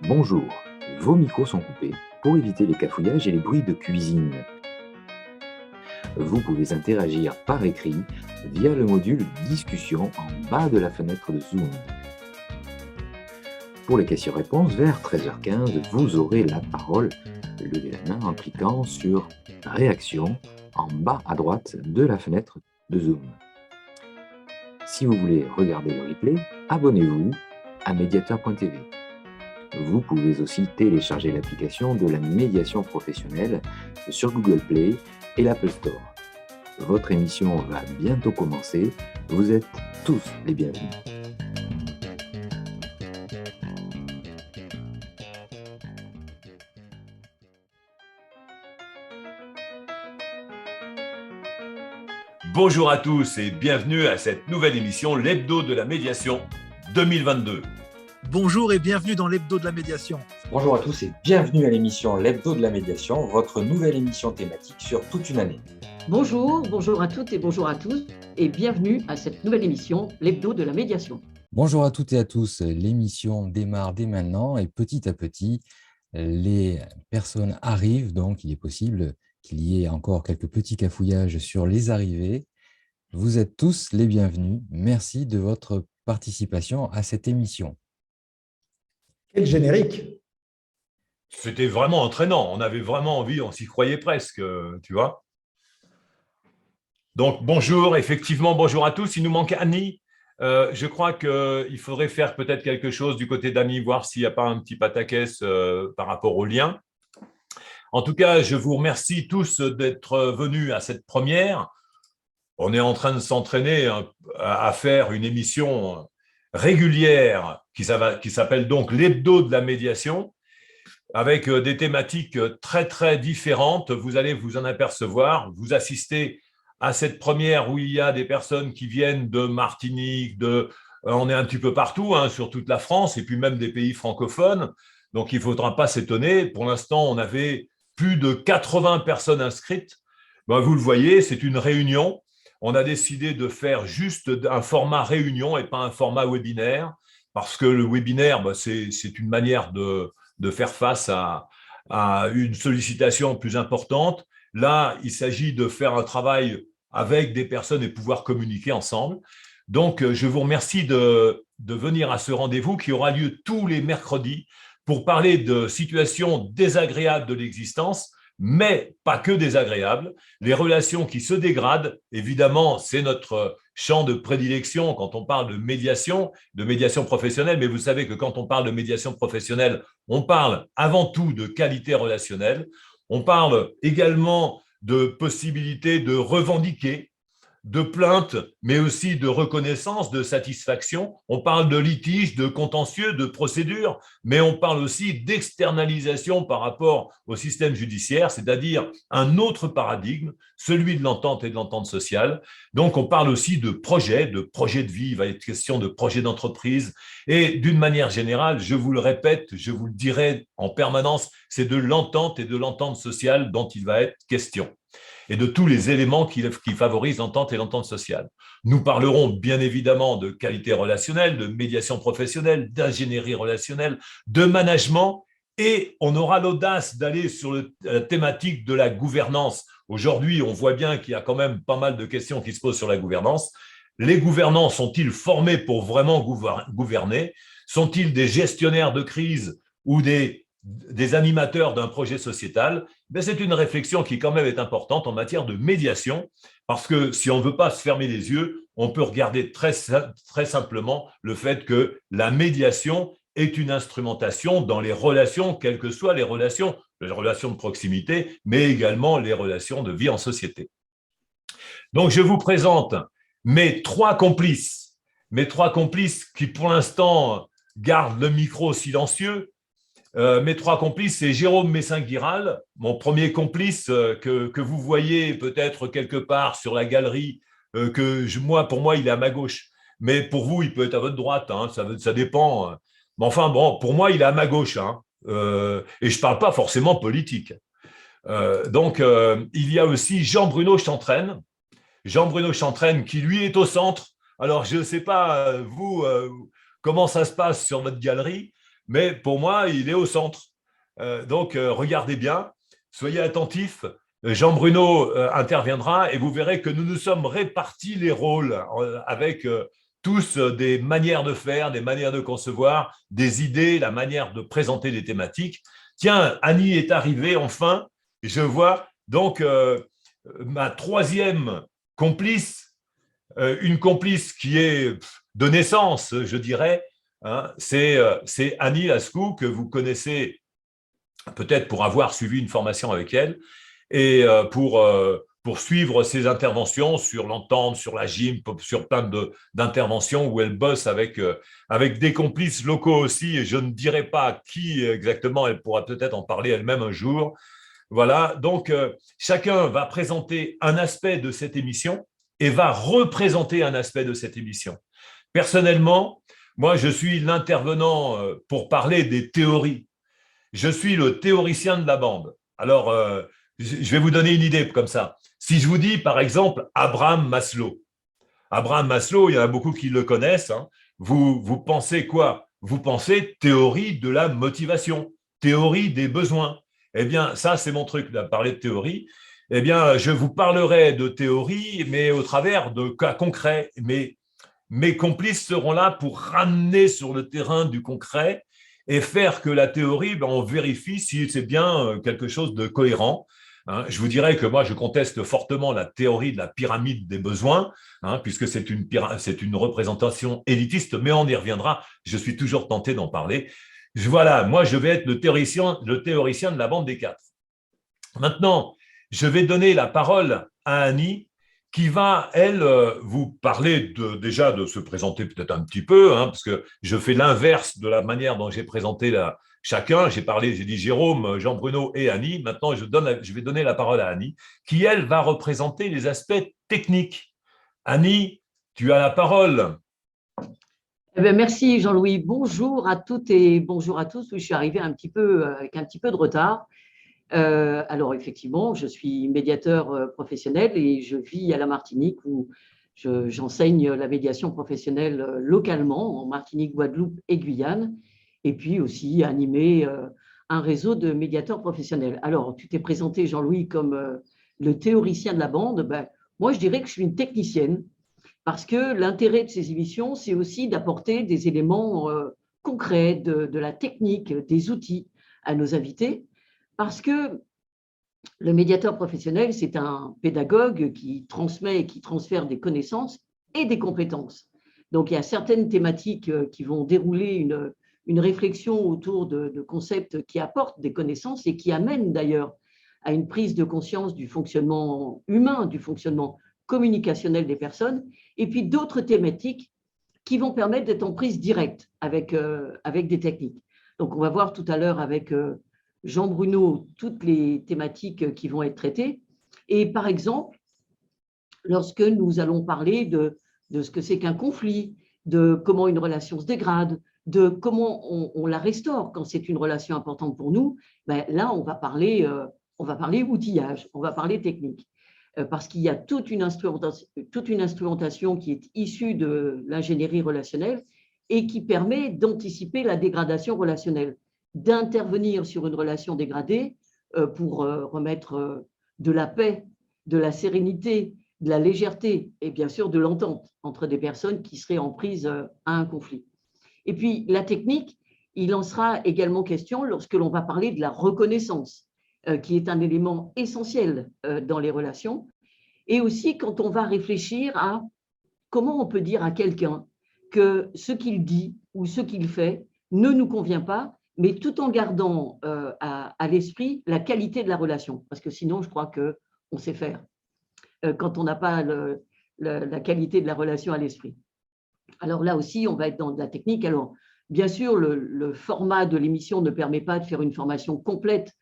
Bonjour, vos micros sont coupés pour éviter les cafouillages et les bruits de cuisine. Vous pouvez interagir par écrit via le module Discussion en bas de la fenêtre de Zoom. Pour les questions-réponses, vers 13h15, vous aurez la parole. Levez la main en cliquant sur Réaction en bas à droite de la fenêtre de Zoom. Si vous voulez regarder le replay, abonnez-vous à mediator.tv. Vous pouvez aussi télécharger l'application de la médiation professionnelle sur Google Play et l'Apple Store. Votre émission va bientôt commencer. Vous êtes tous les bienvenus. Bonjour à tous et bienvenue à cette nouvelle émission, l'Hebdo de la médiation 2022. Bonjour et bienvenue dans l'Hebdo de la médiation. Bonjour à tous et bienvenue à l'émission L'Hebdo de la médiation, votre nouvelle émission thématique sur toute une année. Bonjour à toutes et bonjour à tous et bienvenue à cette nouvelle émission, l'Hebdo de la médiation. Bonjour à toutes et à tous, l'émission démarre dès maintenant et petit à petit, les personnes arrivent, donc il est possible qu'il y ait encore quelques petits cafouillages sur les arrivées. Vous êtes tous les bienvenus, merci de votre participation à cette émission. Quel générique! C'était vraiment entraînant, on avait vraiment envie, on s'y croyait presque, tu vois. Donc bonjour, effectivement, bonjour à tous. Il nous manque Annie. Je crois qu'il faudrait faire peut-être quelque chose du côté d'Annie, voir s'il n'y a pas un petit pataquès par rapport au lien. En tout cas, je vous remercie tous d'être venus à cette première. On est en train de s'entraîner à faire une émission régulière qui s'appelle donc l'Hebdo de la médiation, avec des thématiques très, très différentes. Vous allez vous en apercevoir. Vous assistez à cette première où il y a des personnes qui viennent de Martinique, on est un petit peu partout, sur toute la France, et puis même des pays francophones. Donc, il ne faudra pas s'étonner. Pour l'instant, on avait plus de 80 personnes inscrites. Vous le voyez, c'est une réunion. On a décidé de faire juste un format réunion et pas un format webinaire, parce que le webinaire, c'est une manière de faire face à une sollicitation plus importante. Là, il s'agit de faire un travail avec des personnes et pouvoir communiquer ensemble. Donc, je vous remercie de venir à ce rendez-vous qui aura lieu tous les mercredis pour parler de situations désagréables de l'existence, mais pas que désagréables. Les relations qui se dégradent, évidemment, c'est notre champ de prédilection quand on parle de médiation professionnelle, mais vous savez que quand on parle de médiation professionnelle, on parle avant tout de qualité relationnelle. On parle également de possibilité de revendiquer, de plainte, mais aussi de reconnaissance, de satisfaction. On parle de litige, de contentieux, de procédure, mais on parle aussi d'externalisation par rapport au système judiciaire, c'est-à-dire un autre paradigme, celui de l'entente et de l'entente sociale. Donc, on parle aussi de projet de vie, il va être question de projet d'entreprise. Et d'une manière générale, je vous le répète, je vous le dirai en permanence, c'est de l'entente et de l'entente sociale dont il va être question, et de tous les éléments qui favorisent l'entente et l'entente sociale. Nous parlerons bien évidemment de qualité relationnelle, de médiation professionnelle, d'ingénierie relationnelle, de management, et on aura l'audace d'aller sur la thématique de la gouvernance. Aujourd'hui, on voit bien qu'il y a quand même pas mal de questions qui se posent sur la gouvernance. Les gouvernants sont-ils formés pour vraiment gouverner? Sont-ils des gestionnaires de crise ou des animateurs d'un projet sociétal? C'est une réflexion qui quand même est importante en matière de médiation, parce que si on ne veut pas se fermer les yeux, on peut regarder très simplement le fait que la médiation est une instrumentation dans les relations, quelles que soient les relations de proximité, mais également les relations de vie en société. Donc, je vous présente mes trois complices qui, pour l'instant, gardent le micro silencieux. Mes trois complices, c'est Jérôme Messin-Guiral, mon premier complice que vous voyez peut-être quelque part sur la galerie, pour moi, il est à ma gauche. Mais pour vous, il peut être à votre droite, ça dépend. Mais enfin, bon, pour moi, il est à ma gauche. Et je ne parle pas forcément politique. Donc, il y a aussi Jean-Bruno Chantraine. Jean-Bruno Chantraine qui, lui, est au centre. Alors, je ne sais pas, vous, comment ça se passe sur votre galerie, mais pour moi, il est au centre. Donc, regardez bien, soyez attentifs. Jean Bruno interviendra et vous verrez que nous nous sommes répartis les rôles avec tous des manières de faire, des manières de concevoir, des idées, la manière de présenter les thématiques. Tiens, Annie est arrivée enfin. Je vois donc ma troisième complice, une complice qui est de naissance, je dirais, hein, c'est Annie Lascaux, que vous connaissez peut-être pour avoir suivi une formation avec elle et pour suivre ses interventions sur l'entente, sur la gym, sur plein d'interventions où elle bosse avec des complices locaux aussi, et je ne dirai pas qui exactement, elle pourra peut-être en parler elle-même un jour. Voilà, donc chacun va présenter un aspect de cette émission et va représenter un aspect de cette émission. Personnellement, moi, je suis l'intervenant pour parler des théories. Je suis le théoricien de la bande. Alors, je vais vous donner une idée comme ça. Si je vous dis, par exemple, Abraham Maslow. Abraham Maslow, il y en a beaucoup qui le connaissent. Hein. Vous pensez quoi? Vous pensez théorie de la motivation, théorie des besoins. Eh bien, ça, c'est mon truc, de parler de théorie. Eh bien, je vous parlerai de théorie, mais au travers de cas concrets. Mais mes complices seront là pour ramener sur le terrain du concret et faire que la théorie, on vérifie si c'est bien quelque chose de cohérent. Hein, je vous dirais que moi, je conteste fortement la théorie de la pyramide des besoins, hein, puisque c'est une représentation élitiste, mais on y reviendra. Je suis toujours tenté d'en parler. Voilà, moi, je vais être le théoricien de la bande des quatre. Maintenant, je vais donner la parole à Annie, qui va, elle, vous parler déjà de se présenter peut-être un petit peu, hein, parce que je fais l'inverse de la manière dont j'ai présenté chacun. J'ai dit Jérôme, Jean-Bruno et Annie. Maintenant, je vais donner la parole à Annie, qui, elle, va représenter les aspects techniques. Annie, tu as la parole. Eh bien, merci Jean-Louis. Bonjour à toutes et bonjour à tous. Oui, je suis arrivée avec un petit peu de retard. Alors effectivement, je suis médiateur professionnel et je vis à la Martinique où j'enseigne la médiation professionnelle localement en Martinique, Guadeloupe et Guyane, et puis aussi animer un réseau de médiateurs professionnels. Alors, tu t'es présenté, Jean-Louis, comme le théoricien de la bande. Ben, moi, je dirais que je suis une technicienne parce que l'intérêt de ces émissions, c'est aussi d'apporter des éléments concrets de la technique, des outils à nos invités. Parce que le médiateur professionnel, c'est un pédagogue qui transmet et qui transfère des connaissances et des compétences. Donc, il y a certaines thématiques qui vont dérouler une réflexion autour de concepts qui apportent des connaissances et qui amènent d'ailleurs à une prise de conscience du fonctionnement humain, du fonctionnement communicationnel des personnes, et puis d'autres thématiques qui vont permettre d'être en prise directe avec des techniques. Donc, on va voir tout à l'heure avec Jean Bruno toutes les thématiques qui vont être traitées. Et par exemple, lorsque nous allons parler de ce que c'est qu'un conflit, de comment une relation se dégrade, de comment on la restaure quand c'est une relation importante pour nous, ben là, on va parler outillage, on va parler technique. Parce qu'il y a toute une instrumentation qui est issue de l'ingénierie relationnelle et qui permet d'anticiper la dégradation relationnelle, d'intervenir sur une relation dégradée pour remettre de la paix, de la sérénité, de la légèreté et bien sûr de l'entente entre des personnes qui seraient en prise à un conflit. Et puis la technique, il en sera également question lorsque l'on va parler de la reconnaissance, qui est un élément essentiel dans les relations, et aussi quand on va réfléchir à comment on peut dire à quelqu'un que ce qu'il dit ou ce qu'il fait ne nous convient pas, mais tout en gardant à l'esprit la qualité de la relation, parce que sinon, je crois qu'on sait faire quand on n'a pas la qualité de la relation à l'esprit. Alors là aussi, on va être dans de la technique. Alors, bien sûr, le format de l'émission ne permet pas de faire une formation complète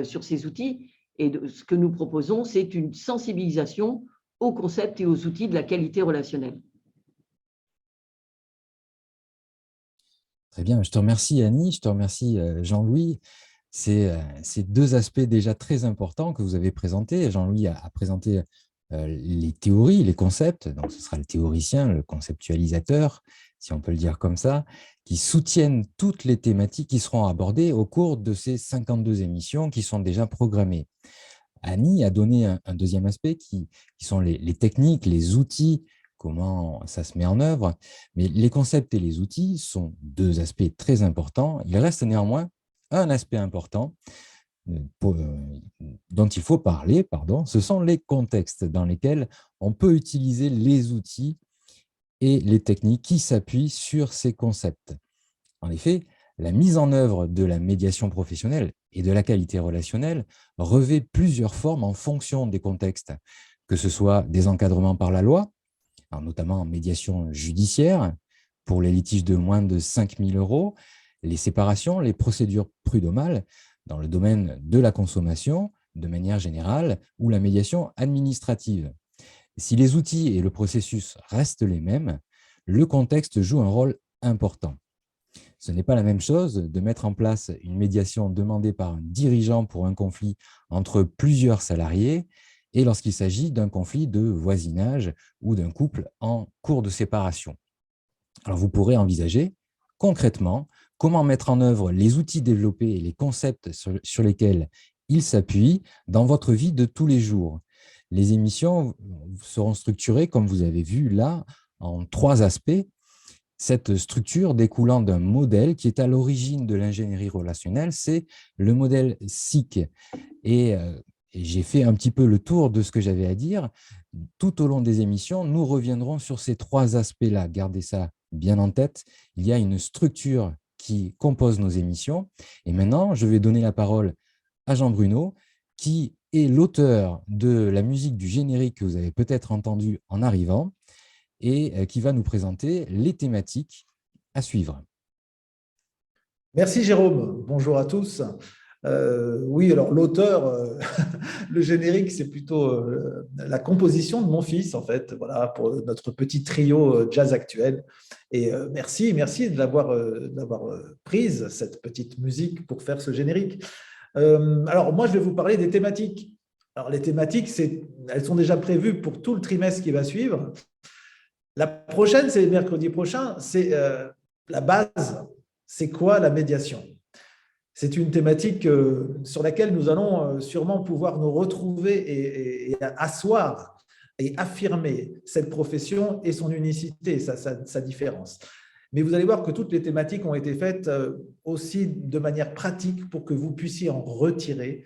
sur ces outils, et ce que nous proposons, c'est une sensibilisation aux concepts et aux outils de la qualité relationnelle. Très bien, je te remercie Annie, je te remercie Jean-Louis. C'est deux aspects déjà très importants que vous avez présentés. Jean-Louis a présenté les théories, les concepts, donc ce sera le théoricien, le conceptualisateur, si on peut le dire comme ça, qui soutiennent toutes les thématiques qui seront abordées au cours de ces 52 émissions qui sont déjà programmées. Annie a donné un deuxième aspect qui sont les techniques, les outils, comment ça se met en œuvre. Mais les concepts et les outils sont deux aspects très importants. Il reste néanmoins un aspect important dont il faut parler, ce sont les contextes dans lesquels on peut utiliser les outils et les techniques qui s'appuient sur ces concepts. En effet, la mise en œuvre de la médiation professionnelle et de la qualité relationnelle revêt plusieurs formes en fonction des contextes, que ce soit des encadrements par la loi, notamment en médiation judiciaire, pour les litiges de moins de 5 000 €, les séparations, les procédures prud'homales, dans le domaine de la consommation, de manière générale, ou la médiation administrative. Si les outils et le processus restent les mêmes, le contexte joue un rôle important. Ce n'est pas la même chose de mettre en place une médiation demandée par un dirigeant pour un conflit entre plusieurs salariés et lorsqu'il s'agit d'un conflit de voisinage ou d'un couple en cours de séparation. Alors, vous pourrez envisager concrètement comment mettre en œuvre les outils développés et les concepts sur lesquels ils s'appuient dans votre vie de tous les jours. Les émissions seront structurées, comme vous avez vu là, en 3 aspects. Cette structure découlant d'un modèle qui est à l'origine de l'ingénierie relationnelle, c'est le modèle SIC. Et j'ai fait un petit peu le tour de ce que j'avais à dire. Tout au long des émissions, nous reviendrons sur ces 3 aspects-là. Gardez ça bien en tête. Il y a une structure qui compose nos émissions. Et maintenant, je vais donner la parole à Jean Bruno, qui est l'auteur de la musique du générique que vous avez peut-être entendu en arrivant et qui va nous présenter les thématiques à suivre. Merci Jérôme, bonjour à tous. Oui, alors l'auteur, le générique, c'est plutôt la composition de mon fils, en fait, voilà, pour notre petit trio jazz actuel. Et merci de l'avoir prise, cette petite musique, pour faire ce générique. Alors, moi, je vais vous parler des thématiques. Alors, les thématiques, elles sont déjà prévues pour tout le trimestre qui va suivre. La prochaine, c'est mercredi prochain, c'est la base. C'est quoi la médiation ? C'est une thématique sur laquelle nous allons sûrement pouvoir nous retrouver et asseoir et affirmer cette profession et son unicité, sa différence. Mais vous allez voir que toutes les thématiques ont été faites aussi de manière pratique pour que vous puissiez en retirer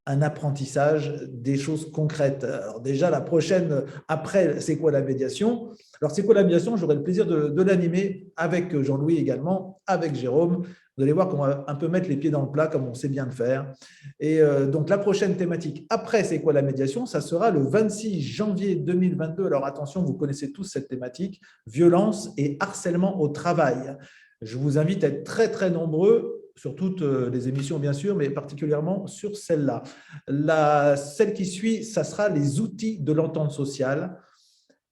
un apprentissage, des choses concrètes. Alors déjà, la prochaine, après, c'est quoi la médiation ? Alors, c'est quoi la médiation ? J'aurai le plaisir de l'animer avec Jean-Louis également, avec Jérôme. Vous allez voir qu'on va un peu mettre les pieds dans le plat, comme on sait bien le faire. Et donc, la prochaine thématique, après, c'est quoi la médiation ? Ça sera le 26 janvier 2022. Alors, attention, vous connaissez tous cette thématique, violence et harcèlement au travail. Je vous invite à être très, très nombreux sur toutes les émissions, bien sûr, mais particulièrement sur celle-là. Celle qui suit, ça sera les outils de l'entente sociale.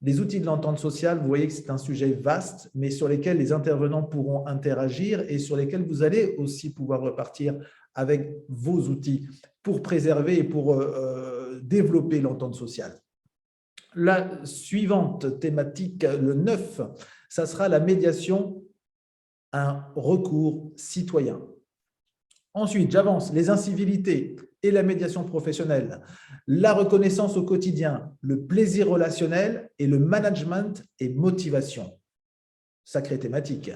Les outils de l'entente sociale, vous voyez que c'est un sujet vaste, mais sur lesquels les intervenants pourront interagir et sur lesquels vous allez aussi pouvoir repartir avec vos outils pour préserver et pour développer l'entente sociale. La suivante thématique, le 9, ça sera la médiation, un recours citoyen. Ensuite, j'avance, les incivilités et la médiation professionnelle, la reconnaissance au quotidien, le plaisir relationnel et le management et motivation. Sacrée thématique.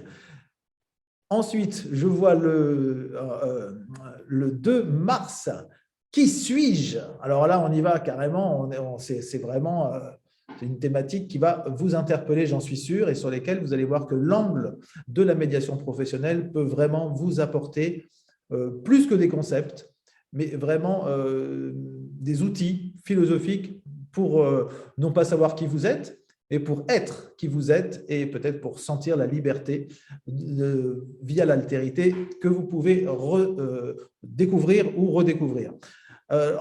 Ensuite, je vois le 2 mars. Qui suis-je ? Alors là, on y va carrément, c'est vraiment… C'est une thématique qui va vous interpeller, j'en suis sûr, et sur lesquelles vous allez voir que l'angle de la médiation professionnelle peut vraiment vous apporter plus que des concepts, mais vraiment des outils philosophiques pour non pas savoir qui vous êtes, mais pour être qui vous êtes et peut-être pour sentir la liberté via l'altérité que vous pouvez découvrir ou redécouvrir.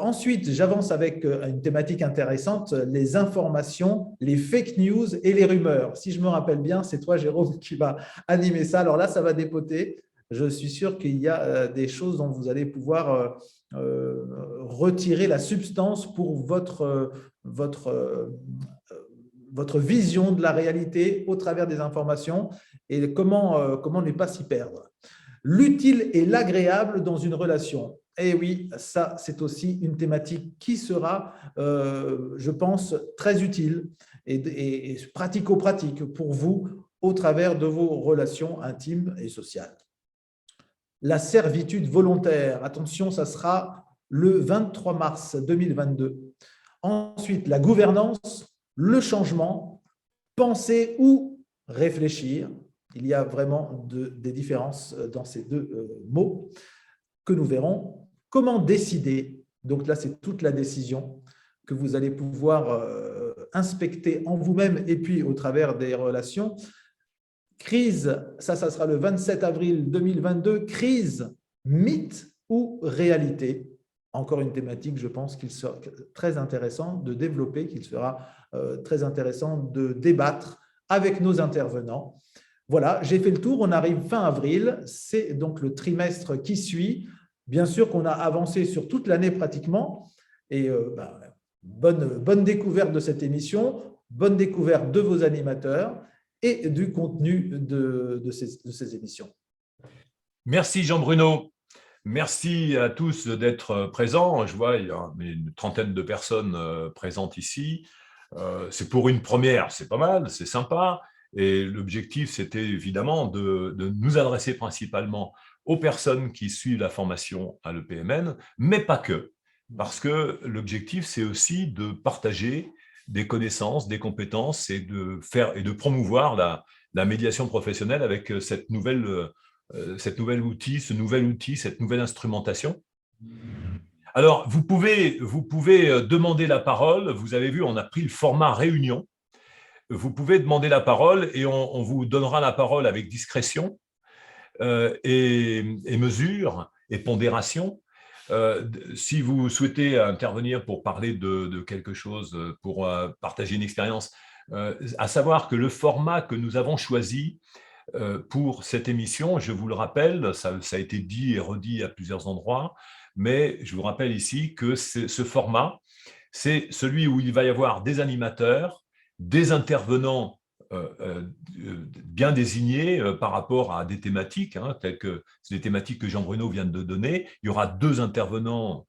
Ensuite, j'avance avec une thématique intéressante, les informations, les fake news et les rumeurs. Si je me rappelle bien, c'est toi, Jérôme, qui va animer ça. Alors là, ça va dépoter. Je suis sûr qu'il y a des choses dont vous allez pouvoir retirer la substance pour votre vision de la réalité au travers des informations et comment ne pas s'y perdre. L'utile et l'agréable dans une relation. Et oui, ça, c'est aussi une thématique qui sera, je pense, très utile et pratico-pratique pour vous au travers de vos relations intimes et sociales. La servitude volontaire. Attention, ça sera le 23 mars 2022. Ensuite, la gouvernance, le changement, penser ou réfléchir. Il y a vraiment des différences dans ces deux mots que nous verrons. Comment décider? Donc là, c'est toute la décision que vous allez pouvoir inspecter en vous-même et puis au travers des relations. Crise, ça sera le 27 avril 2022. Crise, mythe ou réalité? Encore une thématique, je pense qu'il sera très intéressant de développer, qu'il sera très intéressant de débattre avec nos intervenants. Voilà, j'ai fait le tour, on arrive fin avril, c'est donc le trimestre qui suit. Bien sûr qu'on a avancé sur toute l'année pratiquement et bonne découverte de cette émission, bonne découverte de vos animateurs et du contenu de ces émissions. Merci Jean-Bruno. Merci à tous d'être présents. Je vois il y a une trentaine de personnes présentes ici. C'est pour une première, c'est pas mal, c'est sympa. Et l'objectif, c'était évidemment de nous adresser principalement aux personnes qui suivent la formation à l'EPMN, mais pas que. Parce que l'objectif, c'est aussi de partager des connaissances, des compétences et de promouvoir la médiation professionnelle avec cette nouvelle outil, cette nouvelle instrumentation. Alors, vous pouvez demander la parole. Vous avez vu, on a pris le format réunion. Vous pouvez demander la parole et on vous donnera la parole avec discrétion et mesure et pondération. Si vous souhaitez intervenir pour parler de quelque chose, pour partager une expérience, à savoir que le format que nous avons choisi pour cette émission, je vous le rappelle, ça a été dit et redit à plusieurs endroits, mais je vous rappelle ici que ce format, c'est celui où il va y avoir des animateurs, des intervenants bien désignés par rapport à des thématiques, telles que les thématiques que Jean-Bruno vient de donner. Il y aura 2 intervenants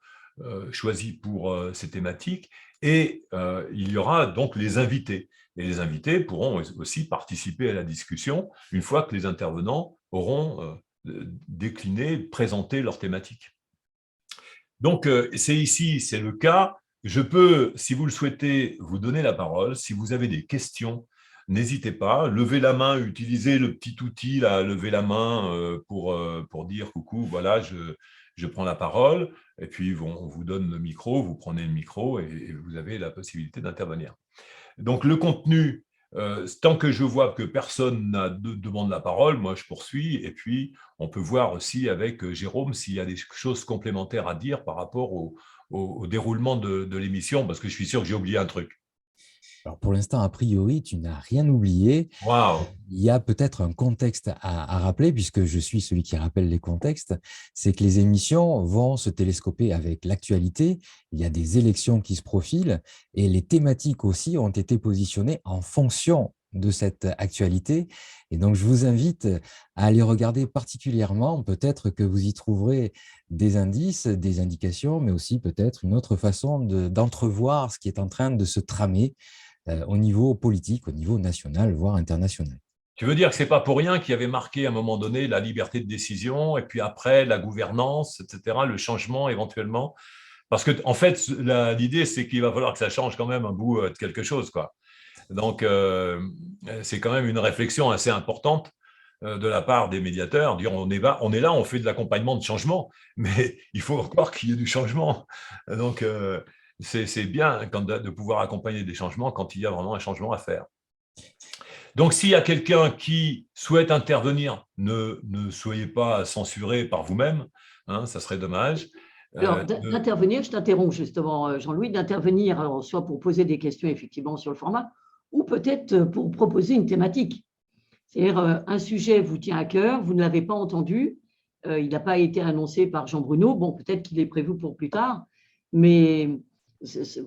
choisis pour ces thématiques et il y aura donc les invités. Et les invités pourront aussi participer à la discussion une fois que les intervenants auront décliné, présenté leur thématique. Donc, c'est ici, c'est le cas. Je peux, si vous le souhaitez, vous donner la parole. Si vous avez des questions, n'hésitez pas. Levez la main, utilisez le petit outil, là, levez la main pour dire « coucou, voilà, je prends la parole ». Et puis, on vous donne le micro, vous prenez le micro et vous avez la possibilité d'intervenir. Donc, le contenu, tant que je vois que personne ne demande la parole, moi, je poursuis. Et puis, on peut voir aussi avec Jérôme s'il y a des choses complémentaires à dire par rapport au déroulement de l'émission, parce que je suis sûr que j'ai oublié un truc. Alors pour l'instant, a priori, tu n'as rien oublié. Waouh! Il y a peut-être un contexte à rappeler, puisque je suis celui qui rappelle les contextes, c'est que les émissions vont se télescoper avec l'actualité. Il y a des élections qui se profilent et les thématiques aussi ont été positionnées en fonction de cette actualité. Et donc, je vous invite à aller regarder particulièrement. Peut-être que vous y trouverez des indices, des indications, mais aussi peut-être une autre façon d'entrevoir ce qui est en train de se tramer au niveau politique, au niveau national, voire international. Tu veux dire que ce n'est pas pour rien qu'il y avait marqué à un moment donné la liberté de décision, et puis après la gouvernance, etc., le changement éventuellement. Parce que en fait, l'idée, c'est qu'il va falloir que ça change quand même un bout de quelque chose, quoi. Donc, c'est quand même une réflexion assez importante de la part des médiateurs. Dire on est là, on fait de l'accompagnement de changement, mais il faut encore qu'il y ait du changement. Donc, c'est bien de pouvoir accompagner des changements quand il y a vraiment un changement à faire. Donc, s'il y a quelqu'un qui souhaite intervenir, ne soyez pas censuré par vous-même, ça serait dommage. Alors, d'intervenir, je t'interromps justement, Jean-Louis, d'intervenir, alors soit pour poser des questions effectivement sur le format, ou peut-être pour proposer une thématique. C'est-à-dire, un sujet vous tient à cœur, vous ne l'avez pas entendu, Il n'a pas été annoncé par Jean Bruno. Bon, peut-être qu'il est prévu pour plus tard, mais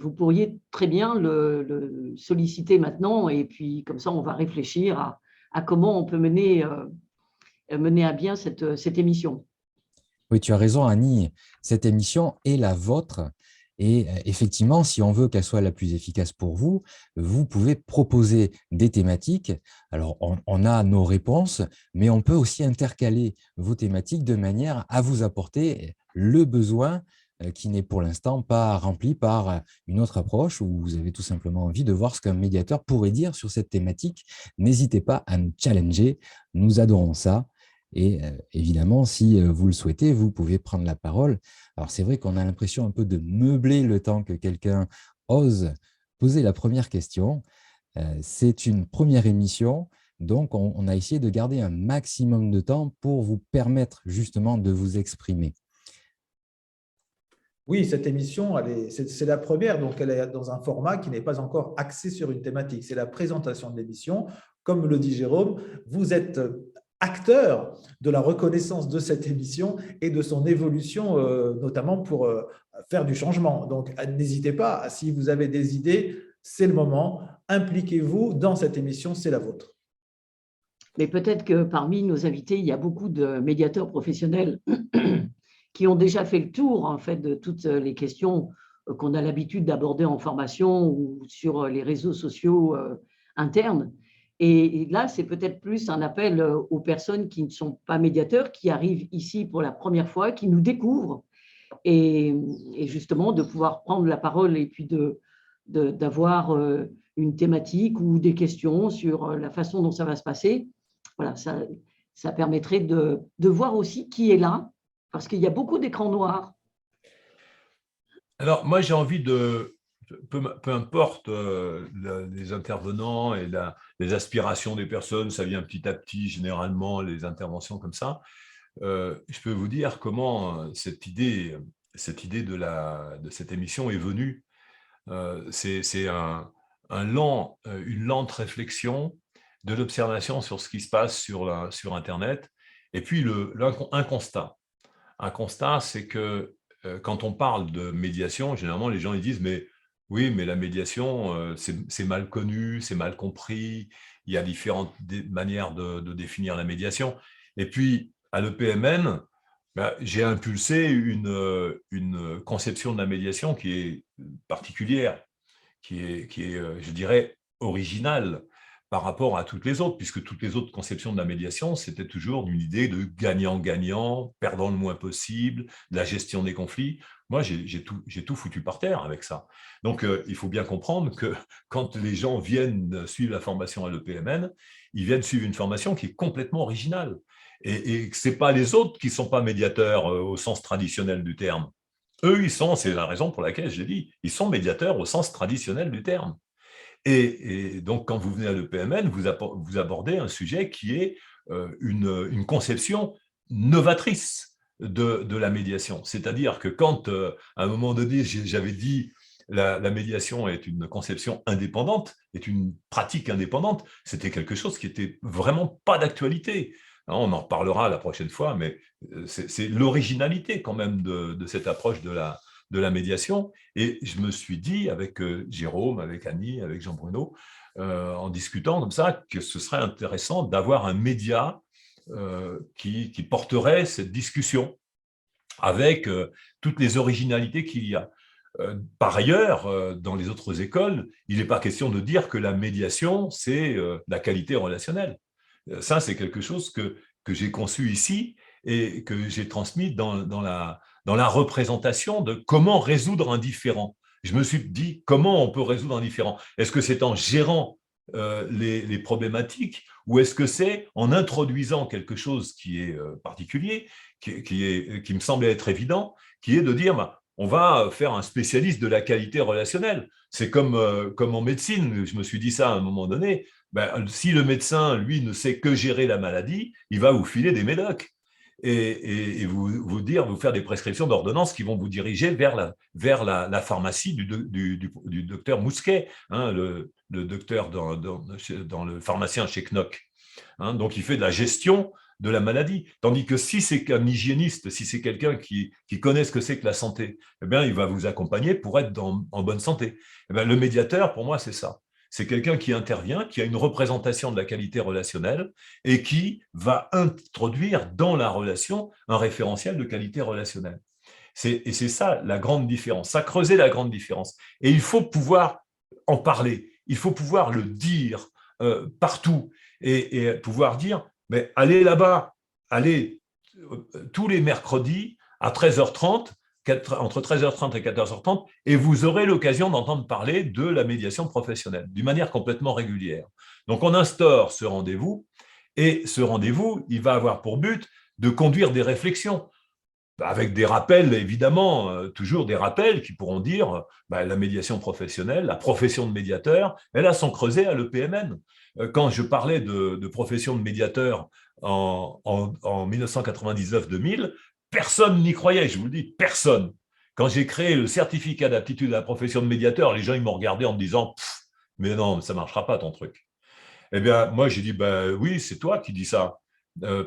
vous pourriez très bien le solliciter maintenant, et puis comme ça, on va réfléchir à comment on peut mener à bien cette émission. Oui, tu as raison, Annie. Cette émission est la vôtre. Et effectivement, si on veut qu'elle soit la plus efficace pour vous, vous pouvez proposer des thématiques. Alors, on a nos réponses, mais on peut aussi intercaler vos thématiques de manière à vous apporter le besoin qui n'est pour l'instant pas rempli par une autre approche, où vous avez tout simplement envie de voir ce qu'un médiateur pourrait dire sur cette thématique. N'hésitez pas à nous challenger, nous adorons ça. Et évidemment, si vous le souhaitez, vous pouvez prendre la parole. Alors, c'est vrai qu'on a l'impression un peu de meubler le temps que quelqu'un ose poser la première question. C'est une première émission, donc on a essayé de garder un maximum de temps pour vous permettre justement de vous exprimer. Oui, cette émission, c'est la première, donc elle est dans un format qui n'est pas encore axé sur une thématique. C'est la présentation de l'émission. Comme le dit Jérôme, vous êtes acteur de la reconnaissance de cette émission et de son évolution, notamment pour faire du changement. Donc, n'hésitez pas, si vous avez des idées, c'est le moment. Impliquez-vous dans cette émission, c'est la vôtre. Mais peut-être que parmi nos invités, il y a beaucoup de médiateurs professionnels qui ont déjà fait le tour en fait, de toutes les questions qu'on a l'habitude d'aborder en formation ou sur les réseaux sociaux internes. Et là, c'est peut-être plus un appel aux personnes qui ne sont pas médiateurs, qui arrivent ici pour la première fois, qui nous découvrent, et justement de pouvoir prendre la parole et puis d'avoir une thématique ou des questions sur la façon dont ça va se passer. Voilà, ça permettrait de voir aussi qui est là, parce qu'il y a beaucoup d'écrans noirs. Alors, moi, j'ai envie de… Peu importe les intervenants et les aspirations des personnes, ça vient petit à petit, généralement, les interventions comme ça. Je peux vous dire comment cette idée de cette émission est venue. C'est une lente réflexion de l'observation sur ce qui se passe sur Internet. Et puis, un constat. Un constat, c'est que quand on parle de médiation, généralement, les gens ils disent « mais oui, mais la médiation, c'est mal connu, c'est mal compris, il y a différentes manières de définir la médiation. » Et puis, à l'EPMN, j'ai impulsé une conception de la médiation qui est particulière, qui est, je dirais, originale par rapport à toutes les autres, puisque toutes les autres conceptions de la médiation, c'était toujours une idée de gagnant-gagnant, perdant le moins possible, de la gestion des conflits. Moi, j'ai tout foutu par terre avec ça. Donc, il faut bien comprendre que quand les gens viennent suivre la formation à l'EPMN, ils viennent suivre une formation qui est complètement originale. Et ce n'est pas les autres qui ne sont pas médiateurs au sens traditionnel du terme. Eux, c'est la raison pour laquelle je l'ai dit, ils sont médiateurs au sens traditionnel du terme. Et donc, quand vous venez à l'EPMN, vous abordez un sujet qui est une conception novatrice de la médiation. C'est-à-dire que quand, à un moment donné, j'avais dit la médiation est une conception indépendante, est une pratique indépendante, c'était quelque chose qui n'était vraiment pas d'actualité. On en reparlera la prochaine fois, mais c'est l'originalité quand même de cette approche de la médiation. Et je me suis dit, avec Jérôme, avec Annie, avec Jean Bruno, en discutant comme ça, que ce serait intéressant d'avoir un média qui porterait cette discussion avec toutes les originalités qu'il y a. Par ailleurs, dans les autres écoles, il n'est pas question de dire que la médiation, c'est la qualité relationnelle. Ça, c'est quelque chose que j'ai conçu ici et que j'ai transmis dans la représentation de comment résoudre un différend. Je me suis dit, comment on peut résoudre un différend? Est-ce que c'est en gérant les problématiques ou est-ce que c'est en introduisant quelque chose qui est particulier, qui me semblait être évident, qui est de dire, on va faire un spécialiste de la qualité relationnelle. C'est comme en médecine, je me suis dit ça à un moment donné, si le médecin, lui, ne sait que gérer la maladie, il va vous filer des médocs et vous faire des prescriptions d'ordonnances qui vont vous diriger vers la pharmacie du docteur Mousquet, hein, le docteur dans le pharmacien chez Knock. Hein, donc, il fait de la gestion de la maladie. Tandis que si c'est qu'un hygiéniste, si c'est quelqu'un qui connaît ce que c'est que la santé, eh bien, il va vous accompagner pour être en bonne santé. Eh bien, le médiateur, pour moi, c'est ça. C'est quelqu'un qui intervient, qui a une représentation de la qualité relationnelle et qui va introduire dans la relation un référentiel de qualité relationnelle. Et c'est ça la grande différence, ça creusait la grande différence. Et il faut pouvoir en parler, il faut pouvoir le dire partout et pouvoir dire, mais allez là-bas, allez tous les mercredis à 13h30, entre 13h30 et 14h30, et vous aurez l'occasion d'entendre parler de la médiation professionnelle d'une manière complètement régulière. Donc, on instaure ce rendez-vous, et ce rendez-vous, il va avoir pour but de conduire des réflexions, avec des rappels, évidemment, toujours des rappels qui pourront dire la médiation professionnelle, la profession de médiateur, elle a son creuset à l'EPMN. Quand je parlais de profession de médiateur en 1999-2000, personne n'y croyait, je vous le dis, personne. Quand j'ai créé le certificat d'aptitude à la profession de médiateur, les gens ils m'ont regardé en me disant « mais non, ça ne marchera pas ton truc ». Eh bien, moi, j'ai dit oui, c'est toi qui dis ça,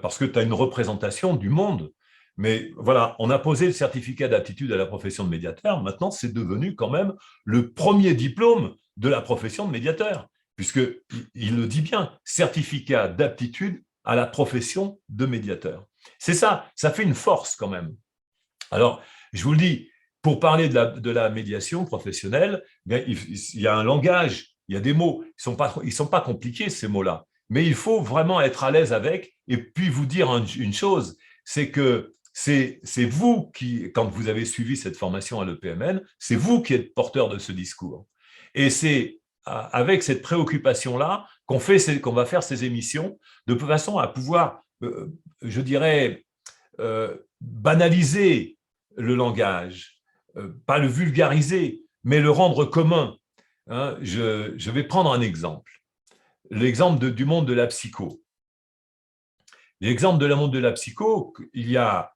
parce que tu as une représentation du monde. Mais voilà, on a posé le certificat d'aptitude à la profession de médiateur. Maintenant, c'est devenu quand même le premier diplôme de la profession de médiateur, puisqu'il le dit bien, certificat d'aptitude à la profession de médiateur. C'est ça, ça fait une force quand même. Alors, je vous le dis, pour parler de la médiation professionnelle, il y a un langage, il y a des mots, ils ne sont pas compliqués ces mots-là, mais il faut vraiment être à l'aise avec et puis vous dire une chose, c'est que c'est vous qui, quand vous avez suivi cette formation à l'EPMN, c'est vous qui êtes porteur de ce discours. Et c'est avec cette préoccupation-là qu'on va faire ces émissions, de façon à pouvoir, je dirais, banaliser le langage, pas le vulgariser, mais le rendre commun. Hein, je vais prendre un exemple, l'exemple du monde de la psycho. L'exemple de la monde de la psycho, il y a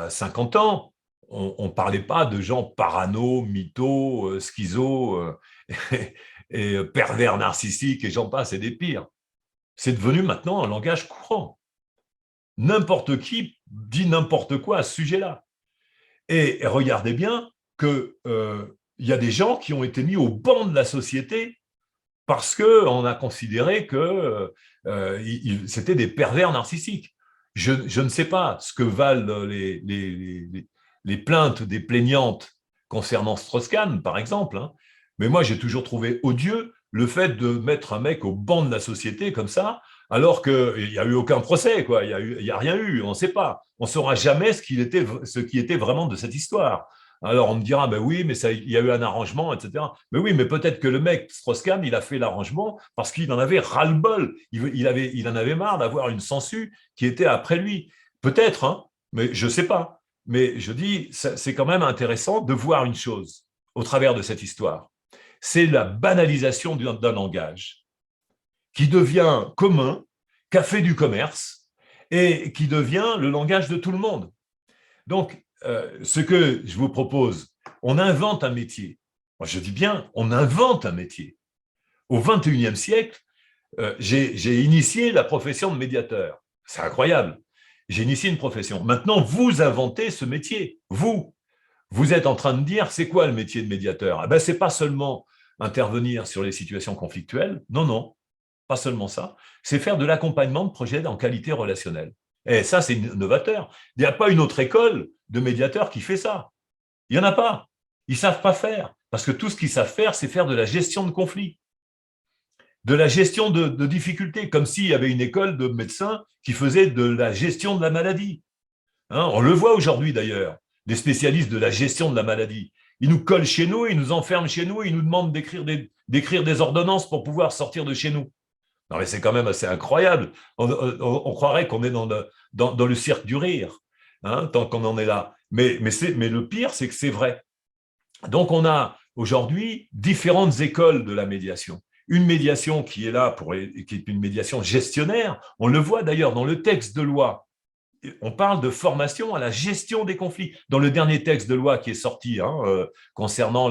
50 ans, on ne parlait pas de gens parano, mythos, schizo, et pervers narcissiques, et j'en passe, et des pires. C'est devenu maintenant un langage courant. N'importe qui dit n'importe quoi à ce sujet-là. Et regardez bien qu'il y a des gens qui ont été mis au banc de la société parce qu'on a considéré que c'était des pervers narcissiques. Je ne sais pas ce que valent les plaintes des plaignantes concernant Strauss-Kahn, par exemple, hein, mais moi, j'ai toujours trouvé odieux le fait de mettre un mec au banc de la société comme ça, alors qu'il n'y a eu aucun procès, quoi. Il n'y a rien eu, on ne sait pas. On ne saura jamais ce qui était vraiment de cette histoire. Alors, on me dira, ben oui, mais il y a eu un arrangement, etc. Mais oui, mais peut-être que le mec, Strauss-Kahn, il a fait l'arrangement parce qu'il en avait ras-le-bol. Il en avait marre d'avoir une sangsue qui était après lui. Peut-être, hein, mais je ne sais pas. Mais je dis, c'est quand même intéressant de voir une chose au travers de cette histoire. C'est la banalisation d'un langage qui devient commun, qu'a fait du commerce et qui devient le langage de tout le monde. Donc, ce que je vous propose, on invente un métier. Moi, je dis bien, on invente un métier. Au XXIe siècle, j'ai initié la profession de médiateur. C'est incroyable. J'ai initié une profession. Maintenant, vous inventez ce métier. Vous êtes en train de dire, c'est quoi le métier de médiateur? Eh ben, ce n'est pas seulement intervenir sur les situations conflictuelles. Non, non, pas seulement ça. C'est faire de l'accompagnement de projets en qualité relationnelle. Et ça, c'est novateur. Il n'y a pas une autre école de médiateurs qui fait ça. Il n'y en a pas. Ils ne savent pas faire. Parce que tout ce qu'ils savent faire, c'est faire de la gestion de conflits, de la gestion de difficultés, comme s'il y avait une école de médecins qui faisait de la gestion de la maladie. Hein, on le voit aujourd'hui d'ailleurs, des spécialistes de la gestion de la maladie. Ils nous collent chez nous, ils nous enferment chez nous, ils nous demandent d'écrire des ordonnances pour pouvoir sortir de chez nous. Non, mais c'est quand même assez incroyable. On croirait qu'on est dans le cirque du rire, hein, tant qu'on en est là. Mais le pire, c'est que c'est vrai. Donc, on a aujourd'hui différentes écoles de la médiation. Une médiation qui est là, qui est une médiation gestionnaire. On le voit d'ailleurs dans le texte de loi. On parle de formation à la gestion des conflits. Dans le dernier texte de loi qui est sorti concernant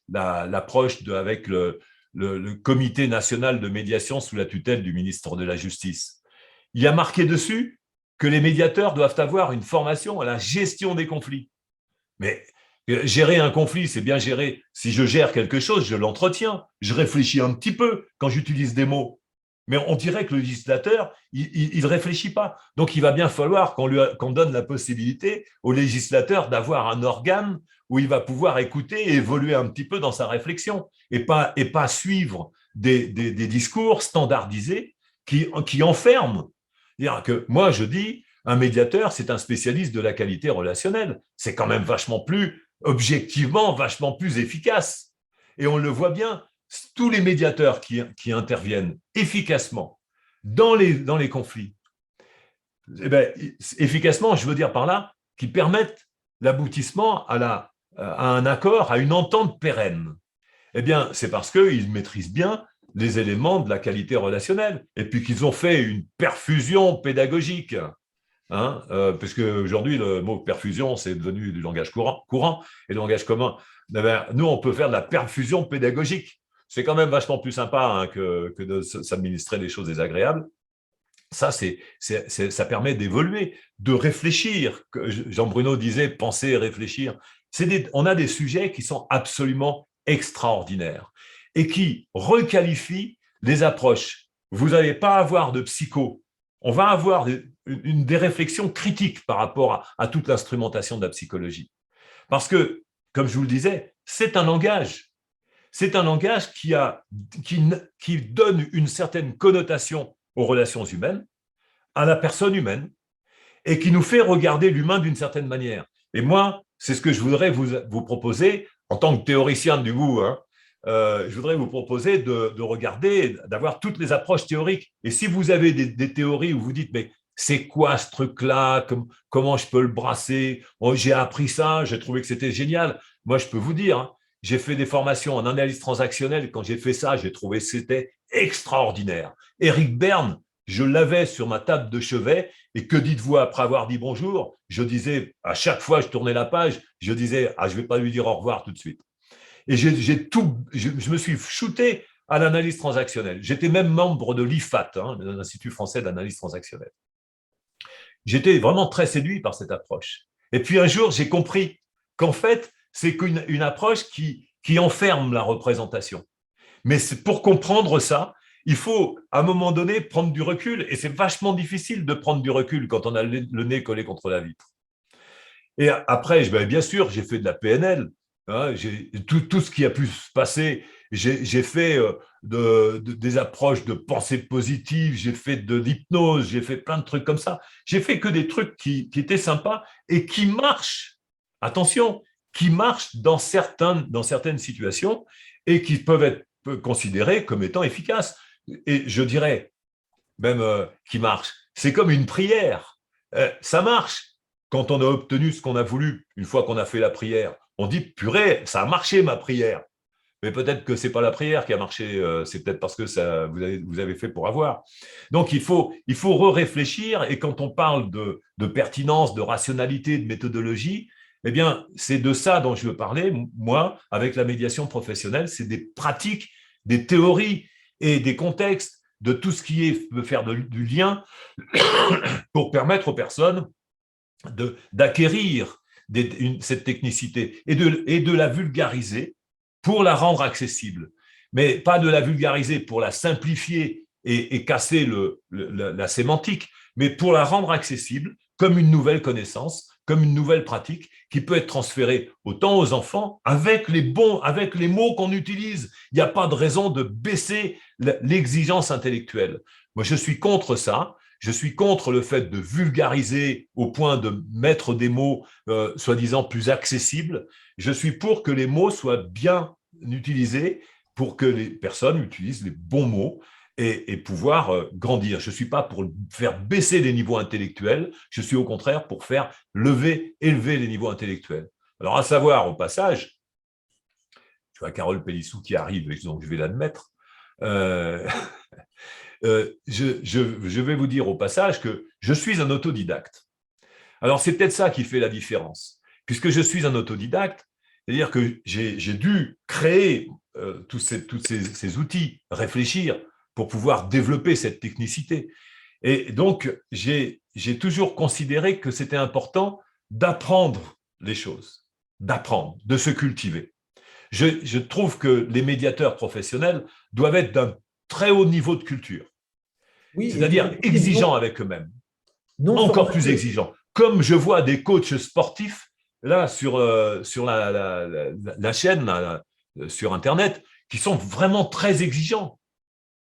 l'approche avec le Comité national de médiation sous la tutelle du ministre de la Justice, il y a marqué dessus que les médiateurs doivent avoir une formation à la gestion des conflits. Mais gérer un conflit, c'est bien gérer. Si je gère quelque chose, je l'entretiens. Je réfléchis un petit peu quand j'utilise des mots. Mais on dirait que le législateur, il ne réfléchit pas. Donc, il va bien falloir qu'on donne la possibilité au législateur d'avoir un organe où il va pouvoir écouter et évoluer un petit peu dans sa réflexion et pas suivre des discours standardisés qui enferment. C'est-à-dire que moi, je dis, un médiateur, c'est un spécialiste de la qualité relationnelle. C'est quand même vachement plus, objectivement, vachement plus efficace. Et on le voit bien, tous les médiateurs qui interviennent efficacement dans les conflits, eh bien, efficacement, je veux dire par là, qui permettent l'aboutissement à un accord, à une entente pérenne. Eh bien, c'est parce qu'ils maîtrisent bien les éléments de la qualité relationnelle et puis qu'ils ont fait une perfusion pédagogique. Hein, puisque aujourd'hui, le mot perfusion, c'est devenu du langage courant et le langage commun. Eh bien, nous, on peut faire de la perfusion pédagogique. C'est quand même vachement plus sympa hein, que de s'administrer des choses désagréables. Ça, ça permet d'évoluer, de réfléchir. Jean Bruno disait penser et réfléchir. On a des sujets qui sont absolument extraordinaires et qui requalifient les approches. Vous n'allez pas avoir de psycho. On va avoir des réflexions critiques par rapport à toute l'instrumentation de la psychologie. Parce que, comme je vous le disais, c'est un langage. C'est un langage qui donne une certaine connotation aux relations humaines, à la personne humaine, et qui nous fait regarder l'humain d'une certaine manière. Et moi, c'est ce que je voudrais vous proposer, en tant que théoricien du goût, hein, je voudrais vous proposer de regarder, d'avoir toutes les approches théoriques. Et si vous avez des théories où vous dites, mais c'est quoi ce truc-là, comment je peux le brasser, oh, j'ai appris ça, j'ai trouvé que c'était génial. Moi, je peux vous dire, hein, j'ai fait des formations en analyse transactionnelle. Quand j'ai fait ça, j'ai trouvé que c'était extraordinaire. Éric Berne, je l'avais sur ma table de chevet. Et que dites-vous après avoir dit bonjour? Je disais, à chaque fois, je tournais la page, je disais, je ne vais pas lui dire au revoir tout de suite. Et je me suis shooté à l'analyse transactionnelle. J'étais même membre de l'IFAT, hein, l'Institut français d'analyse transactionnelle. J'étais vraiment très séduit par cette approche. Et puis un jour, j'ai compris qu'en fait, c'est une approche qui enferme la représentation. Mais pour comprendre ça, il faut, à un moment donné, prendre du recul. Et c'est vachement difficile de prendre du recul quand on a le nez collé contre la vitre. Et après, bien sûr, j'ai fait de la PNL. Hein, tout ce qui a pu se passer, j'ai fait des approches de pensée positive, j'ai fait de l'hypnose, j'ai fait plein de trucs comme ça. J'ai fait que des trucs qui étaient sympas et qui marchent. Attention, qui marchent dans certaines situations et qui peuvent être considérés comme étant efficaces. Et je dirais même qui marchent. C'est comme une prière. Ça marche quand on a obtenu ce qu'on a voulu une fois qu'on a fait la prière. On dit, purée, ça a marché ma prière. Mais peut-être que ce n'est pas la prière qui a marché, c'est peut-être parce que vous avez fait pour avoir. Donc, il faut réfléchir et quand on parle de pertinence, de rationalité, de méthodologie, eh bien, c'est de ça dont je veux parler, moi, avec la médiation professionnelle, c'est des pratiques, des théories et des contextes, de tout ce qui peut faire du lien pour permettre aux personnes d'acquérir cette technicité et de la vulgariser pour la rendre accessible, mais pas de la vulgariser pour la simplifier et casser la sémantique, mais pour la rendre accessible comme une nouvelle connaissance, comme une nouvelle pratique qui peut être transférée autant aux enfants avec les mots qu'on utilise. Il n'y a pas de raison de baisser l'exigence intellectuelle. Moi, je suis contre ça. Je suis contre le fait de vulgariser au point de mettre des mots soi-disant plus accessibles. Je suis pour que les mots soient bien utilisés, pour que les personnes utilisent les bons mots et pouvoir grandir. Je ne suis pas pour faire baisser les niveaux intellectuels, je suis au contraire pour faire élever les niveaux intellectuels. Alors, à savoir, au passage, tu vois Carole Pellissou qui arrive, donc je vais l'admettre, je vais vous dire au passage que je suis un autodidacte. Alors, c'est peut-être ça qui fait la différence. Puisque je suis un autodidacte, c'est-à-dire que j'ai dû créer tous ces outils, réfléchir pour pouvoir développer cette technicité. Et donc, j'ai toujours considéré que c'était important d'apprendre les choses, d'apprendre, de se cultiver. Je trouve que les médiateurs professionnels doivent être d'un très haut niveau de culture, Oui, c'est-à-dire et exigeants avec eux-mêmes, non encore plus formateur. exigeants. Comme je vois des coachs sportifs, là, sur la chaîne, là, sur Internet, qui sont vraiment très exigeants,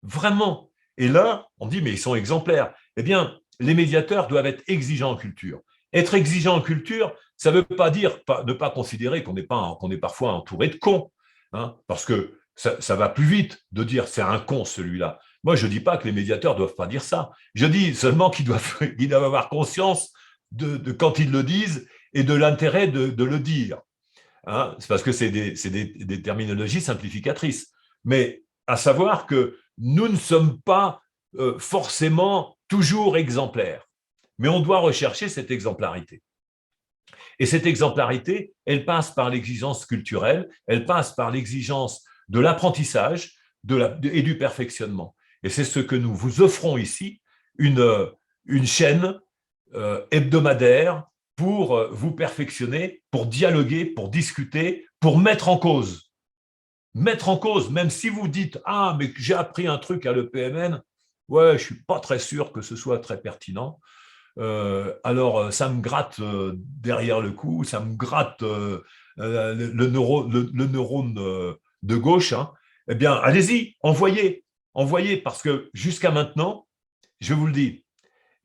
vraiment. Et là, on dit, mais ils sont exemplaires. Eh bien, les médiateurs doivent être exigeants en culture. Être exigeant en culture, ça ne veut pas dire ne pas considérer qu'on est parfois entouré de cons, hein, parce que ça va plus vite de dire c'est un con celui-là. Moi, je ne dis pas que les médiateurs ne doivent pas dire ça. Je dis seulement qu'ils doivent avoir conscience de quand ils le disent et de l'intérêt de le dire. Hein. C'est parce que c'est des terminologies simplificatrices. Mais à savoir que nous ne sommes pas forcément toujours exemplaires, mais on doit rechercher cette exemplarité. Et cette exemplarité, elle passe par l'exigence culturelle, elle passe par l'exigence de l'apprentissage et du perfectionnement. Et c'est ce que nous vous offrons ici, une chaîne hebdomadaire pour vous perfectionner, pour dialoguer, pour discuter, pour mettre en cause. Mettre en cause, même si vous dites « Ah, mais j'ai appris un truc à l'EPMN, ouais, je ne suis pas très sûr que ce soit très pertinent. Alors, ça me gratte derrière le cou, ça me gratte le neurone de gauche. Hein. Eh bien, allez-y, envoyez, parce que jusqu'à maintenant, je vous le dis,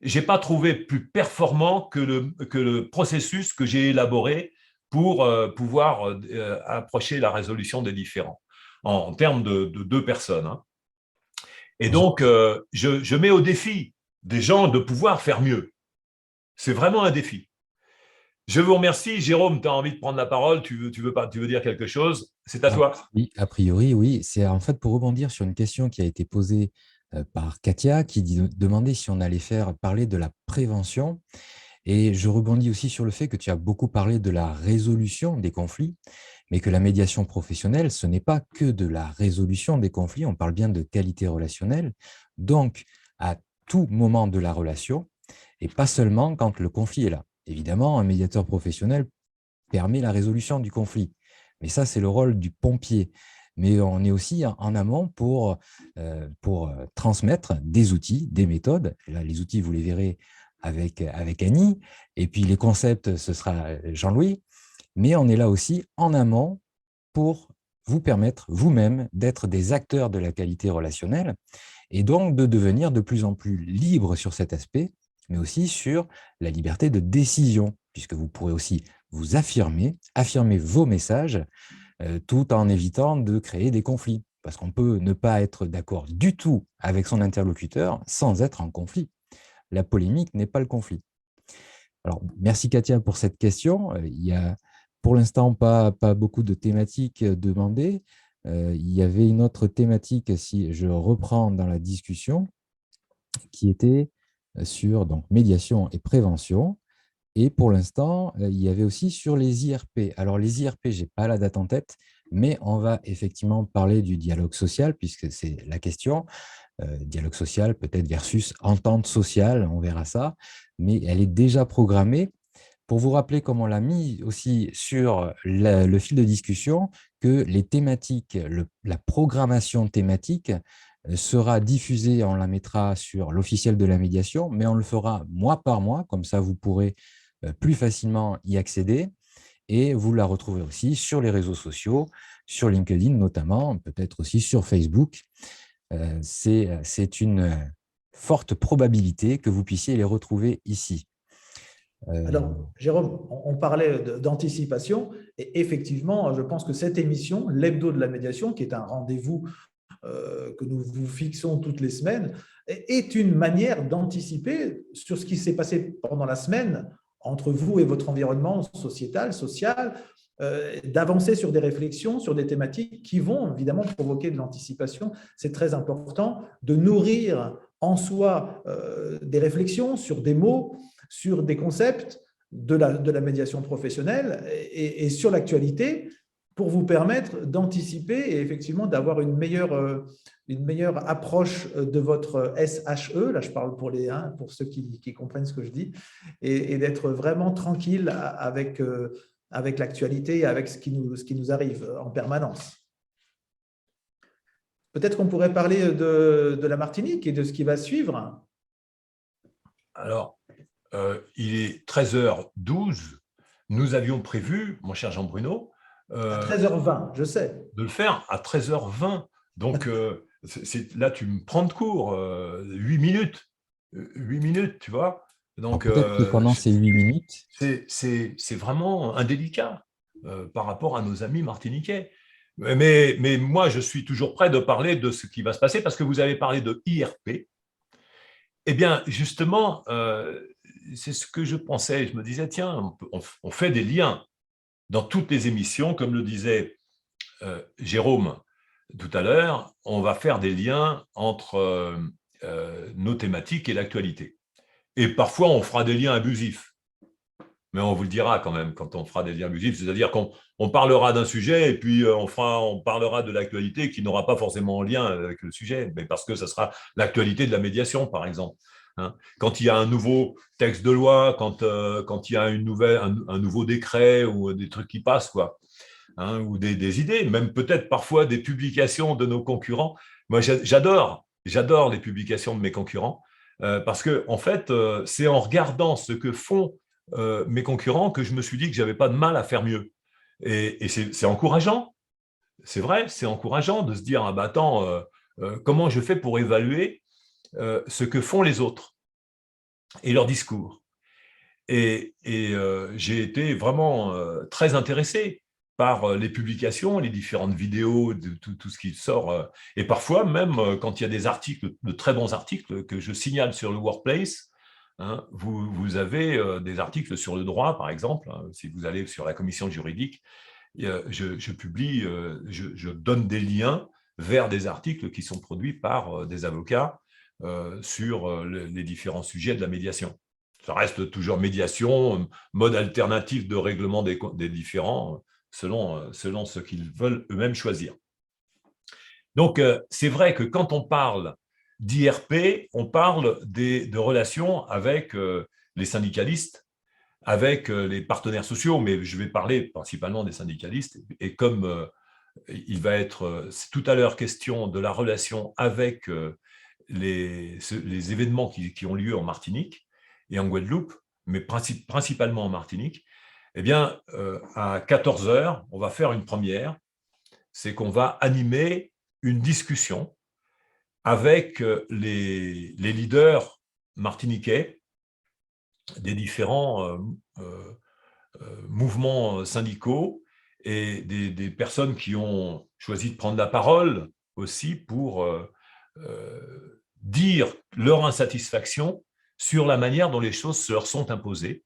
je n'ai pas trouvé plus performant que le processus que j'ai élaboré pour pouvoir approcher la résolution des différends en termes de deux personnes. Hein. Et donc, je mets au défi des gens de pouvoir faire mieux. C'est vraiment un défi. Je vous remercie. Jérôme, tu as envie de prendre la parole, tu veux dire quelque chose? C'est à toi. Oui, a priori, oui. C'est en fait pour rebondir sur une question qui a été posée par Katia, qui demandait si on allait parler de la prévention. Et je rebondis aussi sur le fait que tu as beaucoup parlé de la résolution des conflits, mais que la médiation professionnelle, ce n'est pas que de la résolution des conflits, on parle bien de qualité relationnelle. Donc, à tout moment de la relation, et pas seulement quand le conflit est là. Évidemment, un médiateur professionnel permet la résolution du conflit. Mais ça, c'est le rôle du pompier. Mais on est aussi en amont pour transmettre des outils, des méthodes. Là, les outils, vous les verrez avec Annie. Et puis, les concepts, ce sera Jean-Louis. Mais on est là aussi en amont pour vous permettre vous-même d'être des acteurs de la qualité relationnelle et donc de devenir de plus en plus libre sur cet aspect, mais aussi sur la liberté de décision, puisque vous pourrez aussi vous affirmer vos messages, tout en évitant de créer des conflits. Parce qu'on peut ne pas être d'accord du tout avec son interlocuteur sans être en conflit. La polémique n'est pas le conflit. Alors, merci Katia pour cette question. Il y a pour l'instant pas beaucoup de thématiques demandées. Il y avait une autre thématique, si je reprends dans la discussion, qui était sur donc, médiation et prévention. Et pour l'instant, il y avait aussi sur les IRP. Alors, les IRP, je n'ai pas la date en tête, mais on va effectivement parler du dialogue social, puisque c'est la question. Dialogue social peut-être versus entente sociale, on verra ça. Mais elle est déjà programmée. Pour vous rappeler, comme on l'a mis aussi sur le fil de discussion, que les thématiques, la programmation thématique sera diffusée, on la mettra sur l'officiel de la médiation, mais on le fera mois par mois, comme ça vous pourrez plus facilement y accéder. Et vous la retrouverez aussi sur les réseaux sociaux, sur LinkedIn notamment, peut-être aussi sur Facebook. C'est une forte probabilité que vous puissiez les retrouver ici. Alors, Jérôme, on parlait d'anticipation et effectivement, je pense que cette émission, l'hebdo de la médiation, qui est un rendez-vous que nous vous fixons toutes les semaines, est une manière d'anticiper sur ce qui s'est passé pendant la semaine entre vous et votre environnement sociétal, social, d'avancer sur des réflexions, sur des thématiques qui vont évidemment provoquer de l'anticipation. C'est très important de nourrir en soi des réflexions sur des mots, sur des concepts de la médiation professionnelle et sur l'actualité pour vous permettre d'anticiper et effectivement d'avoir une meilleure approche de votre SHE. Là, je parle pour ceux qui comprennent ce que je dis, et d'être vraiment tranquille avec l'actualité et avec ce qui nous arrive en permanence. Peut-être qu'on pourrait parler de la Martinique et de ce qui va suivre. Alors, il est 13h12. Nous avions prévu, mon cher Jean-Bruno, À 13h20, je sais. de le faire à 13h20. Donc, là, tu me prends de court. 8 minutes. 8 minutes, tu vois. Donc, peut-être que pendant ces 8 minutes, c'est vraiment indélicat par rapport à nos amis martiniquais. Mais moi, je suis toujours prêt de parler de ce qui va se passer parce que vous avez parlé de IRP. Eh bien, justement, c'est ce que je pensais. Je me disais, tiens, on fait des liens dans toutes les émissions, comme le disait Jérôme tout à l'heure, on va faire des liens entre nos thématiques et l'actualité. Et parfois, on fera des liens abusifs. Mais on vous le dira quand même quand on fera des liens abusifs, c'est-à-dire qu'on parlera d'un sujet et puis on parlera de l'actualité qui n'aura pas forcément un lien avec le sujet, mais parce que ça sera l'actualité de la médiation, par exemple. Quand il y a un nouveau texte de loi, quand il y a un nouveau décret ou des trucs qui passent, quoi, ou des idées, même peut-être parfois des publications de nos concurrents. Moi, j'adore les publications de mes concurrents parce que, en fait, c'est en regardant ce que font mes concurrents que je me suis dit que je n'avais pas de mal à faire mieux. Et c'est encourageant, c'est vrai, c'est encourageant de se dire, ah bah attends, comment je fais pour évaluer ce que font les autres et leur discours. Et j'ai été vraiment très intéressé par les publications, les différentes vidéos, tout ce qui sort. Et parfois, même quand il y a des articles, de très bons articles que je signale sur le Workplace, vous avez des articles sur le droit, par exemple. Si vous allez sur la commission juridique, je publie, je donne des liens vers des articles qui sont produits par des avocats sur les différents sujets de la médiation. Ça reste toujours médiation, mode alternatif de règlement des différends, selon ce qu'ils veulent eux-mêmes choisir. Donc, c'est vrai que quand on parle d'IRP, on parle de relations avec les syndicalistes, avec les partenaires sociaux, mais je vais parler principalement des syndicalistes. Et comme il va être tout à l'heure question de la relation avec les événements qui ont lieu en Martinique et en Guadeloupe, mais principalement en Martinique, eh bien, à 14h, on va faire une première, c'est qu'on va animer une discussion avec les leaders martiniquais des différents mouvements syndicaux et des personnes qui ont choisi de prendre la parole aussi pour dire leur insatisfaction sur la manière dont les choses leur sont imposées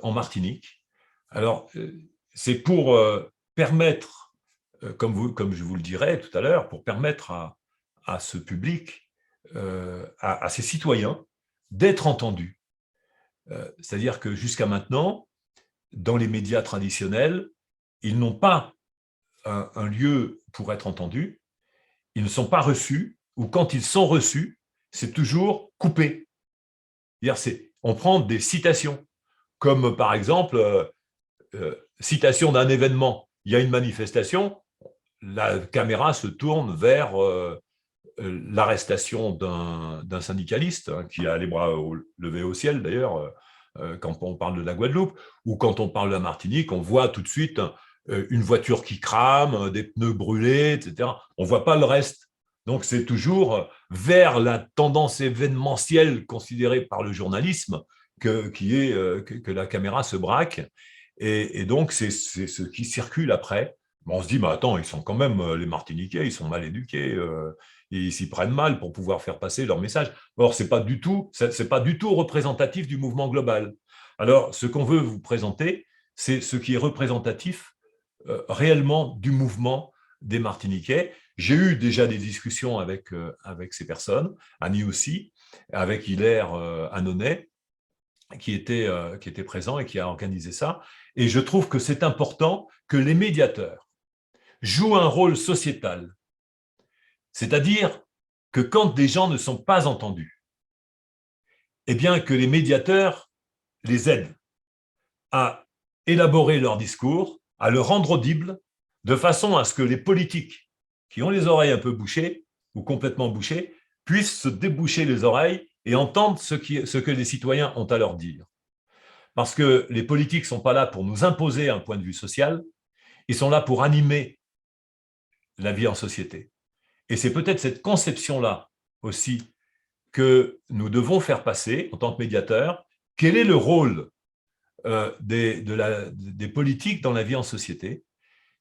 en Martinique. Alors, c'est pour permettre, comme je vous le dirai tout à l'heure, pour permettre à ce public, à ces citoyens, d'être entendus. C'est-à-dire que jusqu'à maintenant, dans les médias traditionnels, ils n'ont pas un lieu pour être entendus, ils ne sont pas reçus, ou quand ils sont reçus, c'est toujours coupé. On prend des citations, comme par exemple, citation d'un événement. Il y a une manifestation, la caméra se tourne vers l'arrestation d'un syndicaliste qui a les bras levés au ciel d'ailleurs, quand on parle de la Guadeloupe, ou quand on parle de la Martinique, on voit tout de suite une voiture qui crame, des pneus brûlés, etc. On ne voit pas le reste. Donc, c'est toujours vers la tendance événementielle considérée par le journalisme que la caméra se braque. Et donc, c'est ce qui circule après. On se dit, mais attends, ils sont quand même, les Martiniquais, ils sont mal éduqués, ils s'y prennent mal pour pouvoir faire passer leur message. Or, c'est pas du tout représentatif du mouvement global. Alors, ce qu'on veut vous présenter, c'est ce qui est représentatif réellement du mouvement des Martiniquais. J'ai eu déjà des discussions avec ces personnes, Annie aussi, avec Hilaire Annonay, qui était présent et qui a organisé ça. Et je trouve que c'est important que les médiateurs jouent un rôle sociétal. C'est-à-dire que quand des gens ne sont pas entendus, eh bien que les médiateurs les aident à élaborer leur discours, à le rendre audible, de façon à ce que les politiques qui ont les oreilles un peu bouchées ou complètement bouchées puissent se déboucher les oreilles et entendre ce que les citoyens ont à leur dire. Parce que les politiques ne sont pas là pour nous imposer un point de vue social, ils sont là pour animer la vie en société. Et c'est peut-être cette conception-là aussi que nous devons faire passer en tant que médiateurs. Quel est le rôle des politiques dans la vie en société?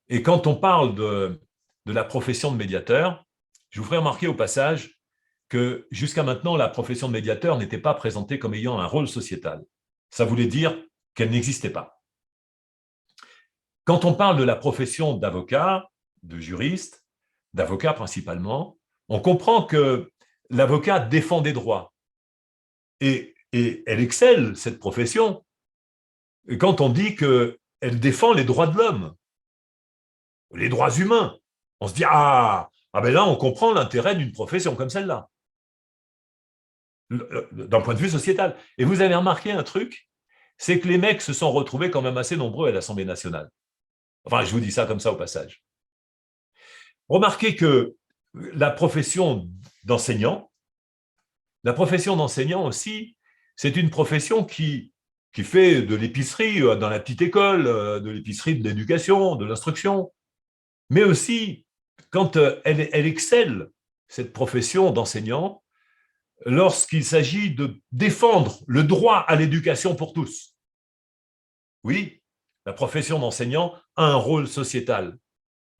Et quand on parle de la profession de médiateur, je vous ferai remarquer au passage que jusqu'à maintenant, la profession de médiateur n'était pas présentée comme ayant un rôle sociétal. Ça voulait dire qu'elle n'existait pas. Quand on parle de la profession d'avocat, de juriste, d'avocat principalement, on comprend que l'avocat défend des droits. Et elle excelle, cette profession, quand on dit qu'elle défend les droits de l'homme, les droits humains. On se dit, ah ben là, on comprend l'intérêt d'une profession comme celle-là, d'un point de vue sociétal. Et vous avez remarqué un truc, c'est que les mecs se sont retrouvés quand même assez nombreux à l'Assemblée nationale. Enfin, je vous dis ça comme ça au passage. Remarquez que la profession d'enseignant aussi, c'est une profession qui fait de l'épicerie dans la petite école, de l'épicerie de l'éducation, de l'instruction, mais aussi quand elle excelle, cette profession d'enseignant, lorsqu'il s'agit de défendre le droit à l'éducation pour tous. Oui, la profession d'enseignant a un rôle sociétal.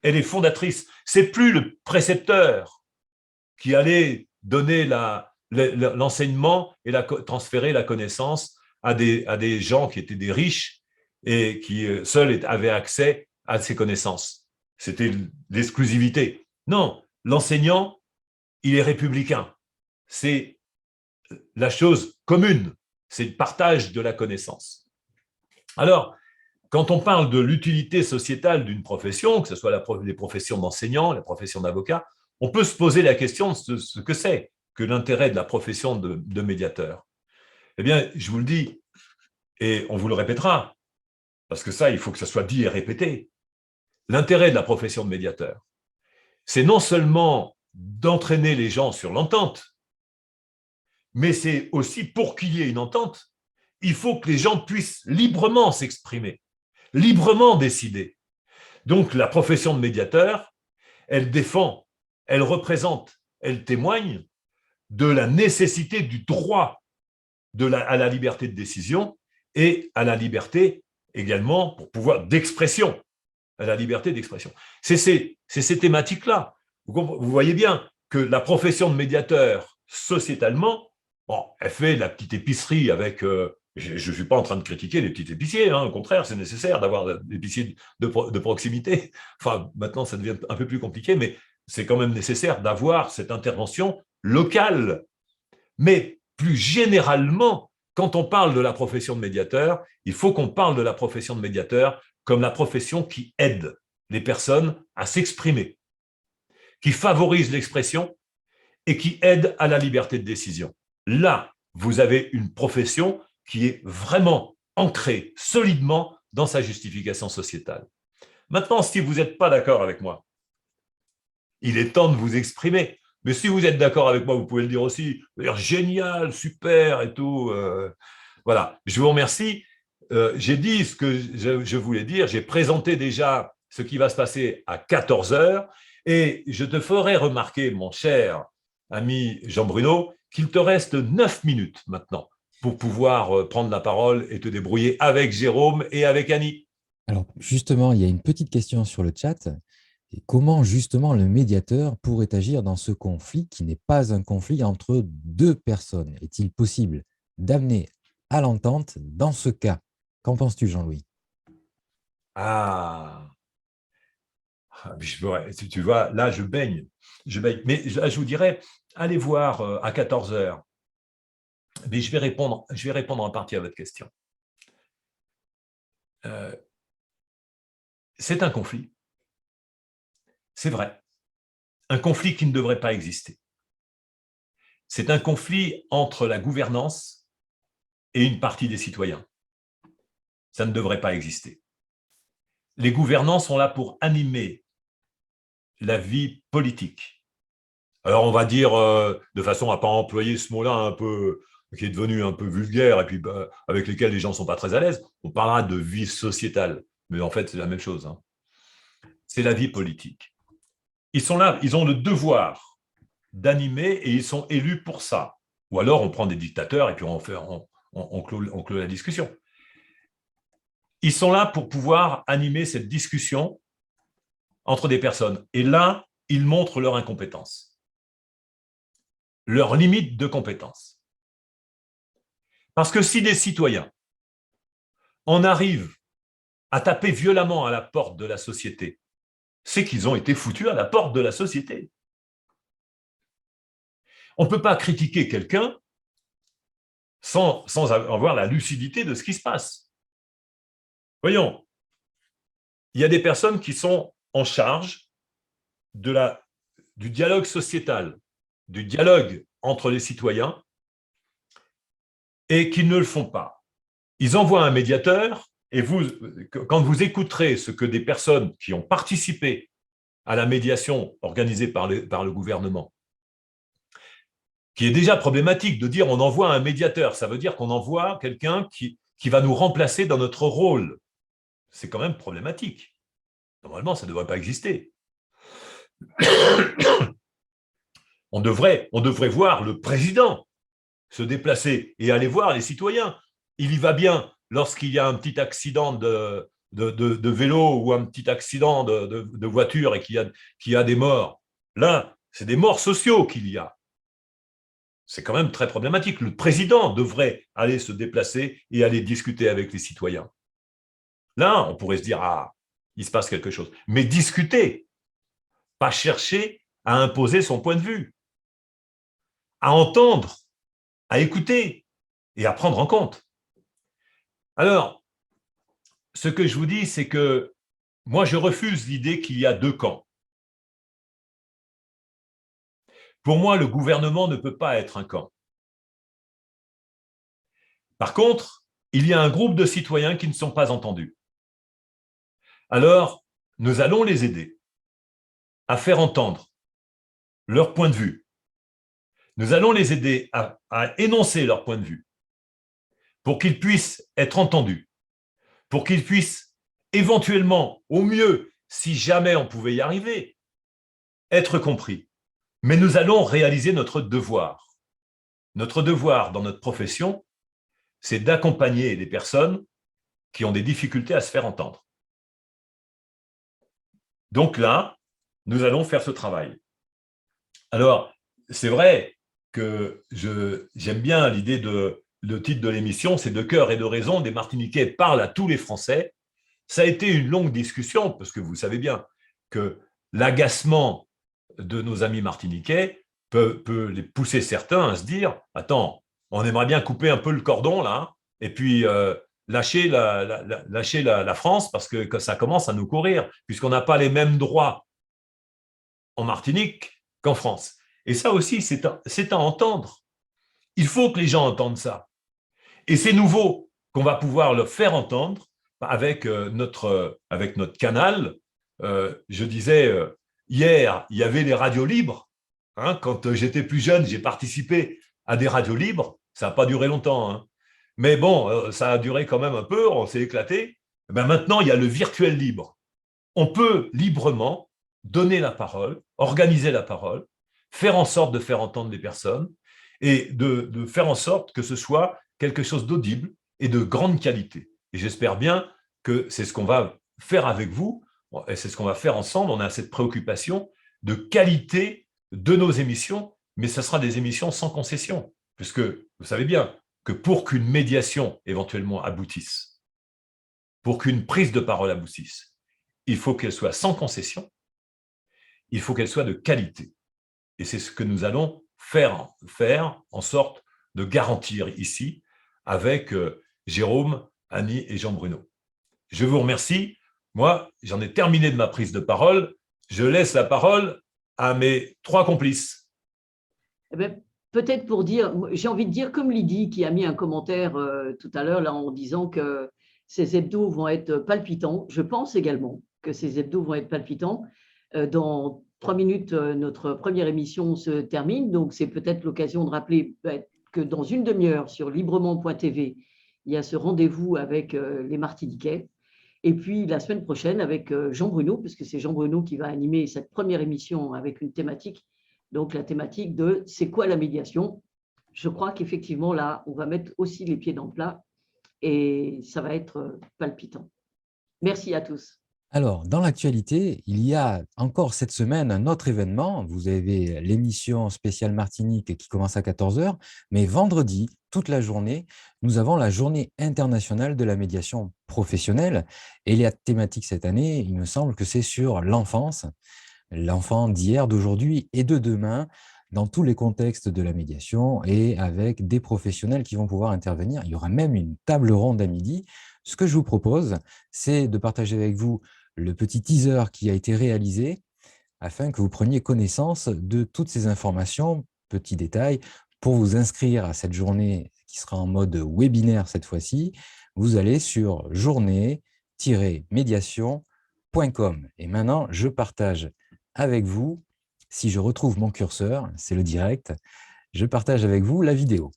Elle est fondatrice. C'est plus le précepteur qui allait donner l'enseignement et transférer la connaissance à des gens qui étaient des riches et qui seuls avaient accès à ces connaissances. C'était l'exclusivité. Non, l'enseignant, il est républicain. C'est la chose commune, c'est le partage de la connaissance. Alors, quand on parle de l'utilité sociétale d'une profession, que ce soit les professions d'enseignant, la profession d'avocat, on peut se poser la question de ce que c'est que l'intérêt de la profession de médiateur. Eh bien, je vous le dis, et on vous le répétera, parce que ça, il faut que ça soit dit et répété. L'intérêt de la profession de médiateur, c'est non seulement d'entraîner les gens sur l'entente, mais c'est aussi pour qu'il y ait une entente, il faut que les gens puissent librement s'exprimer, librement décider. Donc, la profession de médiateur, elle défend, elle représente, elle témoigne de la nécessité du droit à la liberté de décision et à la liberté également pour pouvoir d'expression, à la liberté d'expression. C'est ces thématiques-là. Vous voyez bien que la profession de médiateur, sociétalement, bon, elle fait de la petite épicerie avec… je ne suis pas en train de critiquer les petits épiciers, au contraire, c'est nécessaire d'avoir des épiciers de proximité. Enfin, maintenant, ça devient un peu plus compliqué, mais c'est quand même nécessaire d'avoir cette intervention locale. Mais plus généralement, quand on parle de la profession de médiateur, il faut qu'on parle de la profession de médiateur comme la profession qui aide les personnes à s'exprimer, qui favorise l'expression et qui aide à la liberté de décision. Là, vous avez une profession qui est vraiment ancrée solidement dans sa justification sociétale. Maintenant, si vous n'êtes pas d'accord avec moi, il est temps de vous exprimer. Mais si vous êtes d'accord avec moi, vous pouvez le dire aussi. Dire génial, super et tout. Voilà, je vous remercie. J'ai dit ce que je voulais dire. J'ai présenté déjà ce qui va se passer à 14 heures. Et je te ferai remarquer, mon cher ami Jean-Bruno, qu'il te reste 9 minutes maintenant pour pouvoir prendre la parole et te débrouiller avec Jérôme et avec Annie. Alors, justement, il y a une petite question sur le chat. Et comment, justement, le médiateur pourrait agir dans ce conflit qui n'est pas un conflit entre deux personnes? Est-il possible d'amener à l'entente dans ce cas? Qu'en penses-tu, Jean-Louis? Tu vois, là, je baigne. Mais là, je vous dirais, allez voir à 14 heures Mais je vais répondre en partie à votre question. C'est un conflit. C'est vrai. Un conflit qui ne devrait pas exister. C'est un conflit entre la gouvernance et une partie des citoyens. Ça ne devrait pas exister. Les gouvernants sont là pour animer la vie politique. Alors, on va dire, de façon à ne pas employer ce mot-là un peu, qui est devenu un peu vulgaire et puis avec lequel les gens ne sont pas très à l'aise, on parlera de vie sociétale. Mais en fait, c'est la même chose. Hein. C'est la vie politique. Ils sont là, ils ont le devoir d'animer et ils sont élus pour ça. Ou alors, on prend des dictateurs et puis on clôt la discussion. Ils sont là pour pouvoir animer cette discussion entre des personnes. Et là, ils montrent leur incompétence, leur limite de compétence. Parce que si des citoyens en arrivent à taper violemment à la porte de la société, c'est qu'ils ont été foutus à la porte de la société. On ne peut pas critiquer quelqu'un sans avoir la lucidité de ce qui se passe. Voyons, il y a des personnes qui sont en charge du dialogue sociétal, du dialogue entre les citoyens, et qui ne le font pas. Ils envoient un médiateur, et quand vous écouterez ce que des personnes qui ont participé à la médiation organisée par le gouvernement, qui est déjà problématique de dire on envoie un médiateur, ça veut dire qu'on envoie quelqu'un qui va nous remplacer dans notre rôle. C'est quand même problématique. Normalement, ça ne devrait pas exister. On devrait voir le président se déplacer et aller voir les citoyens. Il y va bien lorsqu'il y a un petit accident de vélo ou un petit accident de voiture et qu'il y a des morts. Là, c'est des morts sociaux qu'il y a. C'est quand même très problématique. Le président devrait aller se déplacer et aller discuter avec les citoyens. Là, on pourrait se dire, ah, il se passe quelque chose. Mais discuter, pas chercher à imposer son point de vue, à entendre, à écouter et à prendre en compte. Alors, ce que je vous dis, c'est que moi, je refuse l'idée qu'il y a deux camps. Pour moi, le gouvernement ne peut pas être un camp. Par contre, il y a un groupe de citoyens qui ne sont pas entendus. Alors, nous allons les aider à faire entendre leur point de vue. Nous allons les aider à énoncer leur point de vue pour qu'ils puissent être entendus, pour qu'ils puissent éventuellement, au mieux, si jamais on pouvait y arriver, être compris. Mais nous allons réaliser notre devoir. Notre devoir dans notre profession, c'est d'accompagner les personnes qui ont des difficultés à se faire entendre. Donc là, nous allons faire ce travail. Alors, c'est vrai que j'aime bien l'idée le titre de l'émission, c'est « De cœur et de raison, des Martiniquais parlent à tous les Français ». Ça a été une longue discussion, parce que vous savez bien que l'agacement de nos amis martiniquais peut les pousser certains à se dire « Attends, on aimerait bien couper un peu le cordon, là, et puis lâcher la France, parce que ça commence à nous courir, puisqu'on n'a pas les mêmes droits en Martinique qu'en France. » Et ça aussi, c'est à entendre. Il faut que les gens entendent ça. Et c'est nouveau qu'on va pouvoir le faire entendre avec notre canal. Je disais, hier, il y avait les radios libres. Hein, quand j'étais plus jeune, j'ai participé à des radios libres. Ça n'a pas duré longtemps. Hein. Mais bon, ça a duré quand même un peu, on s'est éclaté. Ben maintenant, il y a le virtuel libre. On peut librement donner la parole, organiser la parole, faire en sorte de faire entendre les personnes et de faire en sorte que ce soit quelque chose d'audible et de grande qualité. Et j'espère bien que c'est ce qu'on va faire avec vous, et c'est ce qu'on va faire ensemble. On a cette préoccupation de qualité de nos émissions, mais ce sera des émissions sans concession, puisque vous savez bien que pour qu'une médiation éventuellement aboutisse, pour qu'une prise de parole aboutisse, il faut qu'elle soit sans concession, il faut qu'elle soit de qualité. Et c'est ce que nous allons faire en sorte de garantir ici avec Jérôme, Annie et Jean-Bruno. Je vous remercie. Moi, j'en ai terminé de ma prise de parole. Je laisse la parole à mes 3 complices. Eh bien, peut-être pour dire, j'ai envie de dire comme Lydie qui a mis un commentaire tout à l'heure là en disant que ces hebdos vont être palpitants. Je pense également que ces hebdos vont être palpitants. Dans 3 minutes, notre première émission se termine, donc c'est peut-être l'occasion de rappeler que dans une demi-heure sur librement.tv, il y a ce rendez-vous avec les Martiniquais. Et puis la semaine prochaine avec Jean-Bruno, puisque c'est Jean-Bruno qui va animer cette première émission avec une thématique. Donc la thématique de c'est quoi la médiation? Je crois qu'effectivement là, on va mettre aussi les pieds dans le plat et ça va être palpitant. Merci à tous. Alors, dans l'actualité, il y a encore cette semaine un autre événement. Vous avez l'émission spéciale Martinique qui commence à 14 h, mais vendredi, toute la journée, nous avons la journée internationale de la médiation professionnelle. Et la thématique cette année, il me semble que c'est sur l'enfance, l'enfant d'hier, d'aujourd'hui et de demain, dans tous les contextes de la médiation et avec des professionnels qui vont pouvoir intervenir. Il y aura même une table ronde à midi. Ce que je vous propose, c'est de partager avec vous le petit teaser qui a été réalisé afin que vous preniez connaissance de toutes ces informations, petits détails. Pour vous inscrire à cette journée qui sera en mode webinaire cette fois-ci, vous allez sur journée-médiation.com. Et maintenant, je partage avec vous, si je retrouve mon curseur, c'est le direct, je partage avec vous la vidéo.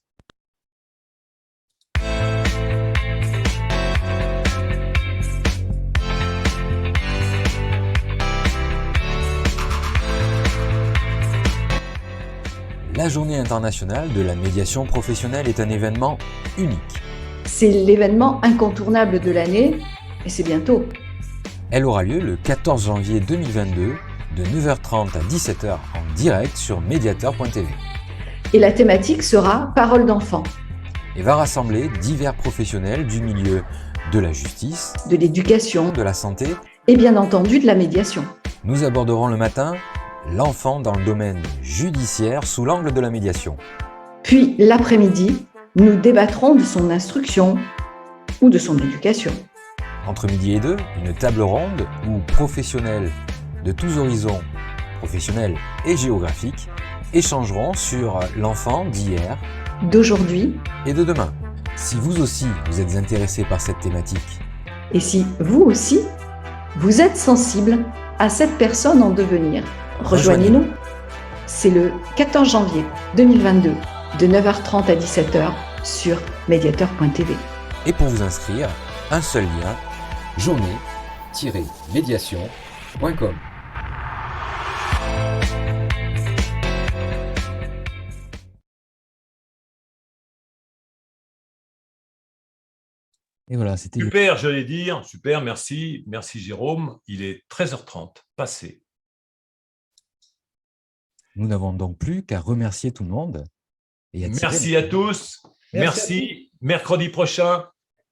La Journée internationale de la médiation professionnelle est un événement unique. C'est l'événement incontournable de l'année et c'est bientôt. Elle aura lieu le 14 janvier 2022 de 9h30 à 17h en direct sur mediator.tv. Et la thématique sera Parole d'enfant. Et va rassembler divers professionnels du milieu de la justice, de l'éducation, de la santé et bien entendu de la médiation. Nous aborderons le matin l'enfant dans le domaine judiciaire sous l'angle de la médiation. Puis l'après-midi, nous débattrons de son instruction ou de son éducation. Entre midi et 2, une table ronde où professionnels de tous horizons, professionnels et géographiques, échangeront sur l'enfant d'hier, d'aujourd'hui et de demain. Si vous aussi, vous êtes intéressé par cette thématique, et si vous aussi, vous êtes sensible à cette personne en devenir, rejoignez-nous. C'est le 14 janvier 2022 de 9h30 à 17h sur mediator.tv. Et pour vous inscrire, un seul lien, journée-médiation.com. Et voilà, c'était super, j'allais dire, super, merci, merci Jérôme. Il est 13h30, passé. Nous n'avons donc plus qu'à remercier tout le monde. Et merci à tous. Merci. Mercredi prochain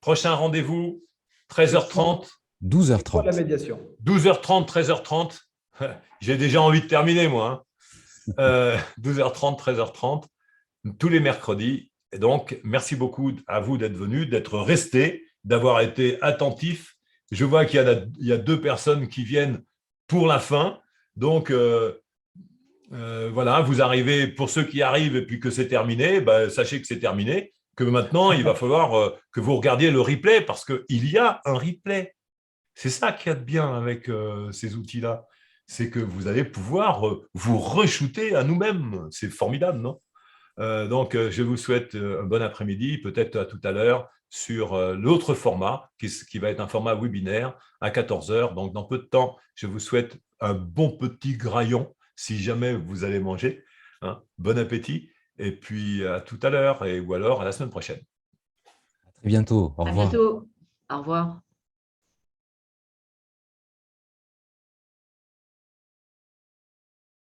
rendez-vous, 13h30. 12h30. La médiation. 12h30, 13h30. J'ai déjà envie de terminer, moi. 12h30, 13h30, tous les mercredis. Et donc, merci beaucoup à vous d'être venus, d'être restés, d'avoir été attentifs. Je vois qu'il y a 2 personnes qui viennent pour la fin. Donc, voilà, vous arrivez, pour ceux qui arrivent et puis que c'est terminé, sachez que c'est terminé, que maintenant, il va falloir que vous regardiez le replay parce qu'il y a un replay. C'est ça qu'il y a de bien avec ces outils-là. C'est que vous allez pouvoir vous re-shooter à nous-mêmes. C'est formidable, non ? Donc, je vous souhaite un bon après-midi, peut-être à tout à l'heure, sur l'autre format, qui va être un format webinaire à 14 h. Donc, dans peu de temps, je vous souhaite un bon petit graillon, si jamais vous allez manger. Hein. Bon appétit, et puis à tout à l'heure, ou alors à la semaine prochaine. À très bientôt. Au revoir. À bientôt. Au revoir.